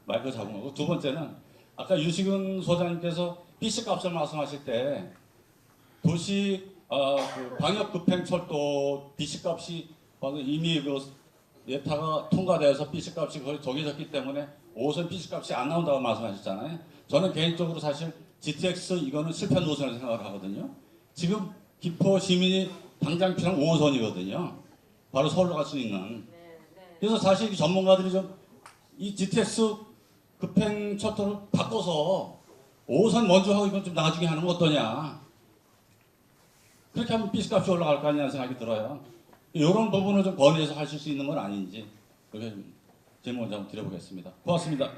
마이크 잡은 거고, 두 번째는 아까 유시근 소장님께서 BC값을 말씀하실 때 도시 방역급행철도 BC값이 이미 예타가 통과돼서 BC값이 거의 정해졌기 때문에 5호선 BC값이 안 나온다고 말씀하셨잖아요. 저는 개인적으로 사실 GTX 이거는 실패 노선이라고 생각을 하거든요. 지금 김포 시민이 당장 필요한 5호선이거든요. 바로 서울로 갈 수 있는. 그래서 사실 전문가들이 좀 이 GTX 급행 철도를 바꿔서 5호선 먼저 하고 이건 좀 나중에 하는 건 어떠냐. 그렇게 하면 BC값이 올라갈 거 아니냐는 생각이 들어요. 이런 부분을 좀 건의해서 하실 수 있는 건 아닌지 그렇게 질문 좀 드려보겠습니다. 고맙습니다.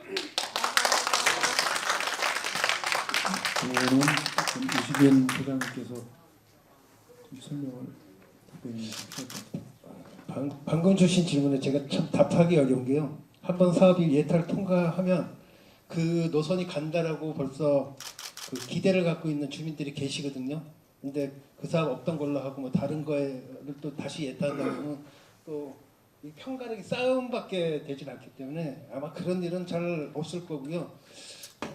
저는 유시변 부장님께서 설명을 답변해 주셔서 방금 주신 질문에 제가 참 답하기 어려운 게요. 한번 사업이 예타를 통과하면 그 노선이 간다라고 벌써 그 기대를 갖고 있는 주민들이 계시거든요. 근데 그 사업 없던 걸로 하고 뭐 다른 거에를 또 다시 예타한다고 하면 또 이 편가르기 싸움밖에 되진 않기 때문에 아마 그런 일은 잘 없을 거고요.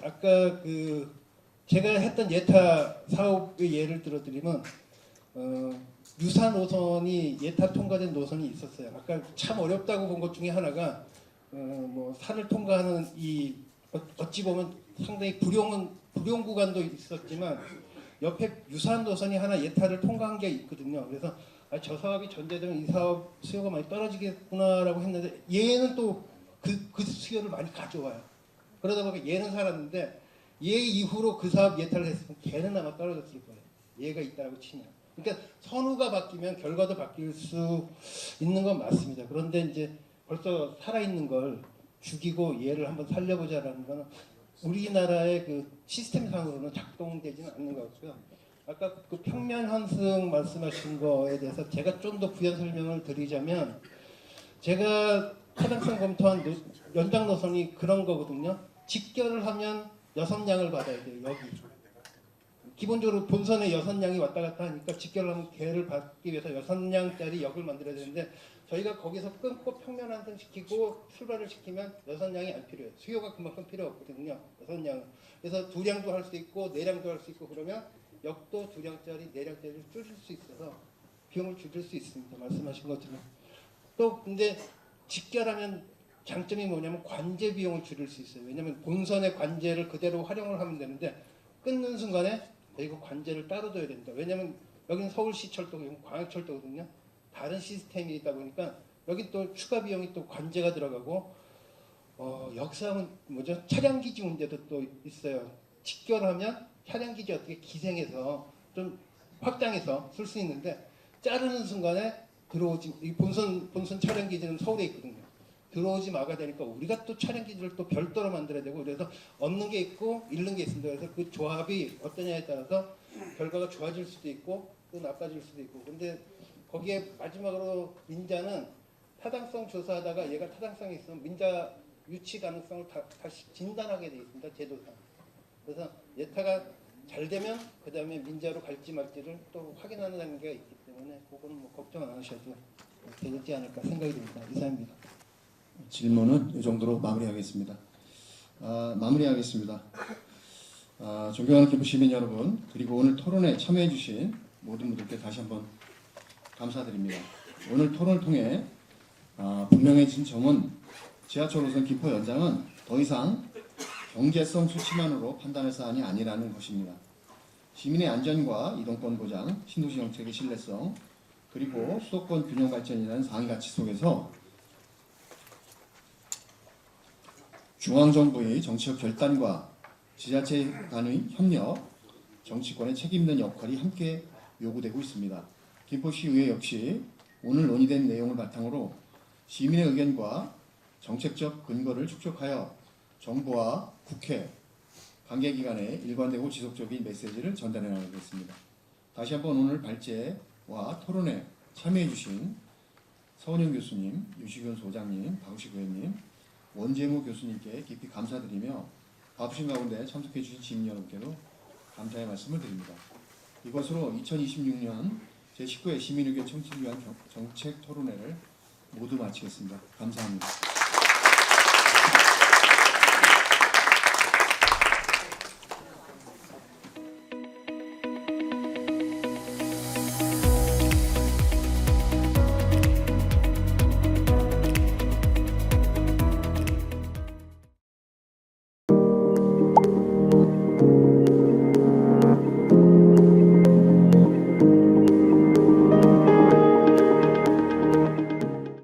아까 그 제가 했던 예타 사업의 예를 들어드리면 유사 노선이 예타 통과된 노선이 있었어요. 아까 참 어렵다고 본 것 중에 하나가 뭐 산을 통과하는 이 어찌 보면 상당히 불용 구간도 있었지만 옆에 유사한 노선이 하나 예타를 통과한 게 있거든요. 그래서 저 사업이 전제되면 이 사업 수요가 많이 떨어지겠구나라고 했는데 얘는 또 그 수요를 많이 가져와요. 그러다 보니까 얘는 살았는데 얘 이후로 그 사업 예타를 했으면 걔는 아마 떨어졌을 거예요. 얘가 있다고 치면. 그러니까 선우가 바뀌면 결과도 바뀔 수 있는 건 맞습니다. 그런데 이제 벌써 살아있는 걸 죽이고 얘를 한번 살려보자라는 거는 우리나라의 그 시스템상으로는 작동되지는 않는 것 같고요. 아까 그 평면 환승 말씀하신 거에 대해서 제가 좀 더 부연 설명을 드리자면 제가 타당성 검토한 연장 노선이 그런 거거든요. 직결을 하면 6량을 받아야 돼요. 여기. 기본적으로 본선에 6량이 왔다 갔다 하니까 직결을 하면 걔를 받기 위해서 6량짜리 역을 만들어야 되는데 저희가 거기서 끊고 평면 환승시키고 출발을 시키면 6량이 안 필요해요. 수요가 그만큼 필요 없거든요. 6량은. 그래서 2량도 할 수 있고 4량도 할 수 있고 그러면 역도 2량짜리, 4량짜리를 줄일 수 있어서 비용을 줄일 수 있습니다. 말씀하신 것처럼. 또 근데 직결하면 장점이 뭐냐면 관제 비용을 줄일 수 있어요. 왜냐하면 본선의 관제를 그대로 활용을 하면 되는데 끊는 순간에 이거 관제를 따로 둬야 된다. 왜냐하면 여기는 서울시철도, 광역철도거든요. 다른 시스템이다 보니까 여기 또 추가 비용이 또 관제가 들어가고 역사는 뭐죠? 차량기지 문제도 또 있어요. 직결하면 차량기지 어떻게 기생해서 좀 확장해서 쓸 수 있는데 자르는 순간에 들어오지, 이 본선 차량기지는 서울에 있거든요. 들어오지 마가 되니까 우리가 또 차량기지를 또 별도로 만들어야 되고 그래서 얻는 게 있고 잃는 게 있습니다. 그래서 그 조합이 어떠냐에 따라서 결과가 좋아질 수도 있고 또 나빠질 수도 있고. 근데 거기에 마지막으로 민자는 타당성 조사하다가 얘가 타당성이 있으면 민자 유치 가능성을 다시 진단하게 되어 있습니다. 제도상. 그래서 예타가 잘 되면 그 다음에 민자로 갈지 말지를 또 확인하는 단계가 있기 때문에 그거는 뭐 걱정 안 하셔도 되지 않을까 생각이 듭니다. 이상입니다. 질문은 이 정도로 마무리하겠습니다. 존경하는 김포 시민 여러분, 그리고 오늘 토론에 참여해 주신 모든 분들께 다시 한번 감사드립니다. 오늘 토론을 통해 분명해진 점은 지하철 5선 김포 연장은 더 이상 경제성 수치만으로 판단할 사안이 아니라는 것입니다. 시민의 안전과 이동권 보장, 신도시 정책의 신뢰성, 그리고 수도권 균형 발전이라는 상위 가치 속에서 중앙정부의 정치적 결단과 지자체 간의 협력, 정치권의 책임있는 역할이 함께 요구되고 있습니다. 김포시의회 역시 오늘 논의된 내용을 바탕으로 시민의 의견과 정책적 근거를 축적하여 정부와 국회, 관계기관에 일관되고 지속적인 메시지를 전달해 나가겠습니다. 다시 한번 오늘 발제와 토론에 참여해 주신 서은영 교수님, 유시균 소장님, 박우식 의원님, 원재무 교수님께 깊이 감사드리며 바쁘신 가운데 참석해 주신 시민 여러분께도 감사의 말씀을 드립니다. 이것으로 2026년 제19회 시민의견 청취를 위한 정책 토론회를 모두 마치겠습니다. 감사합니다.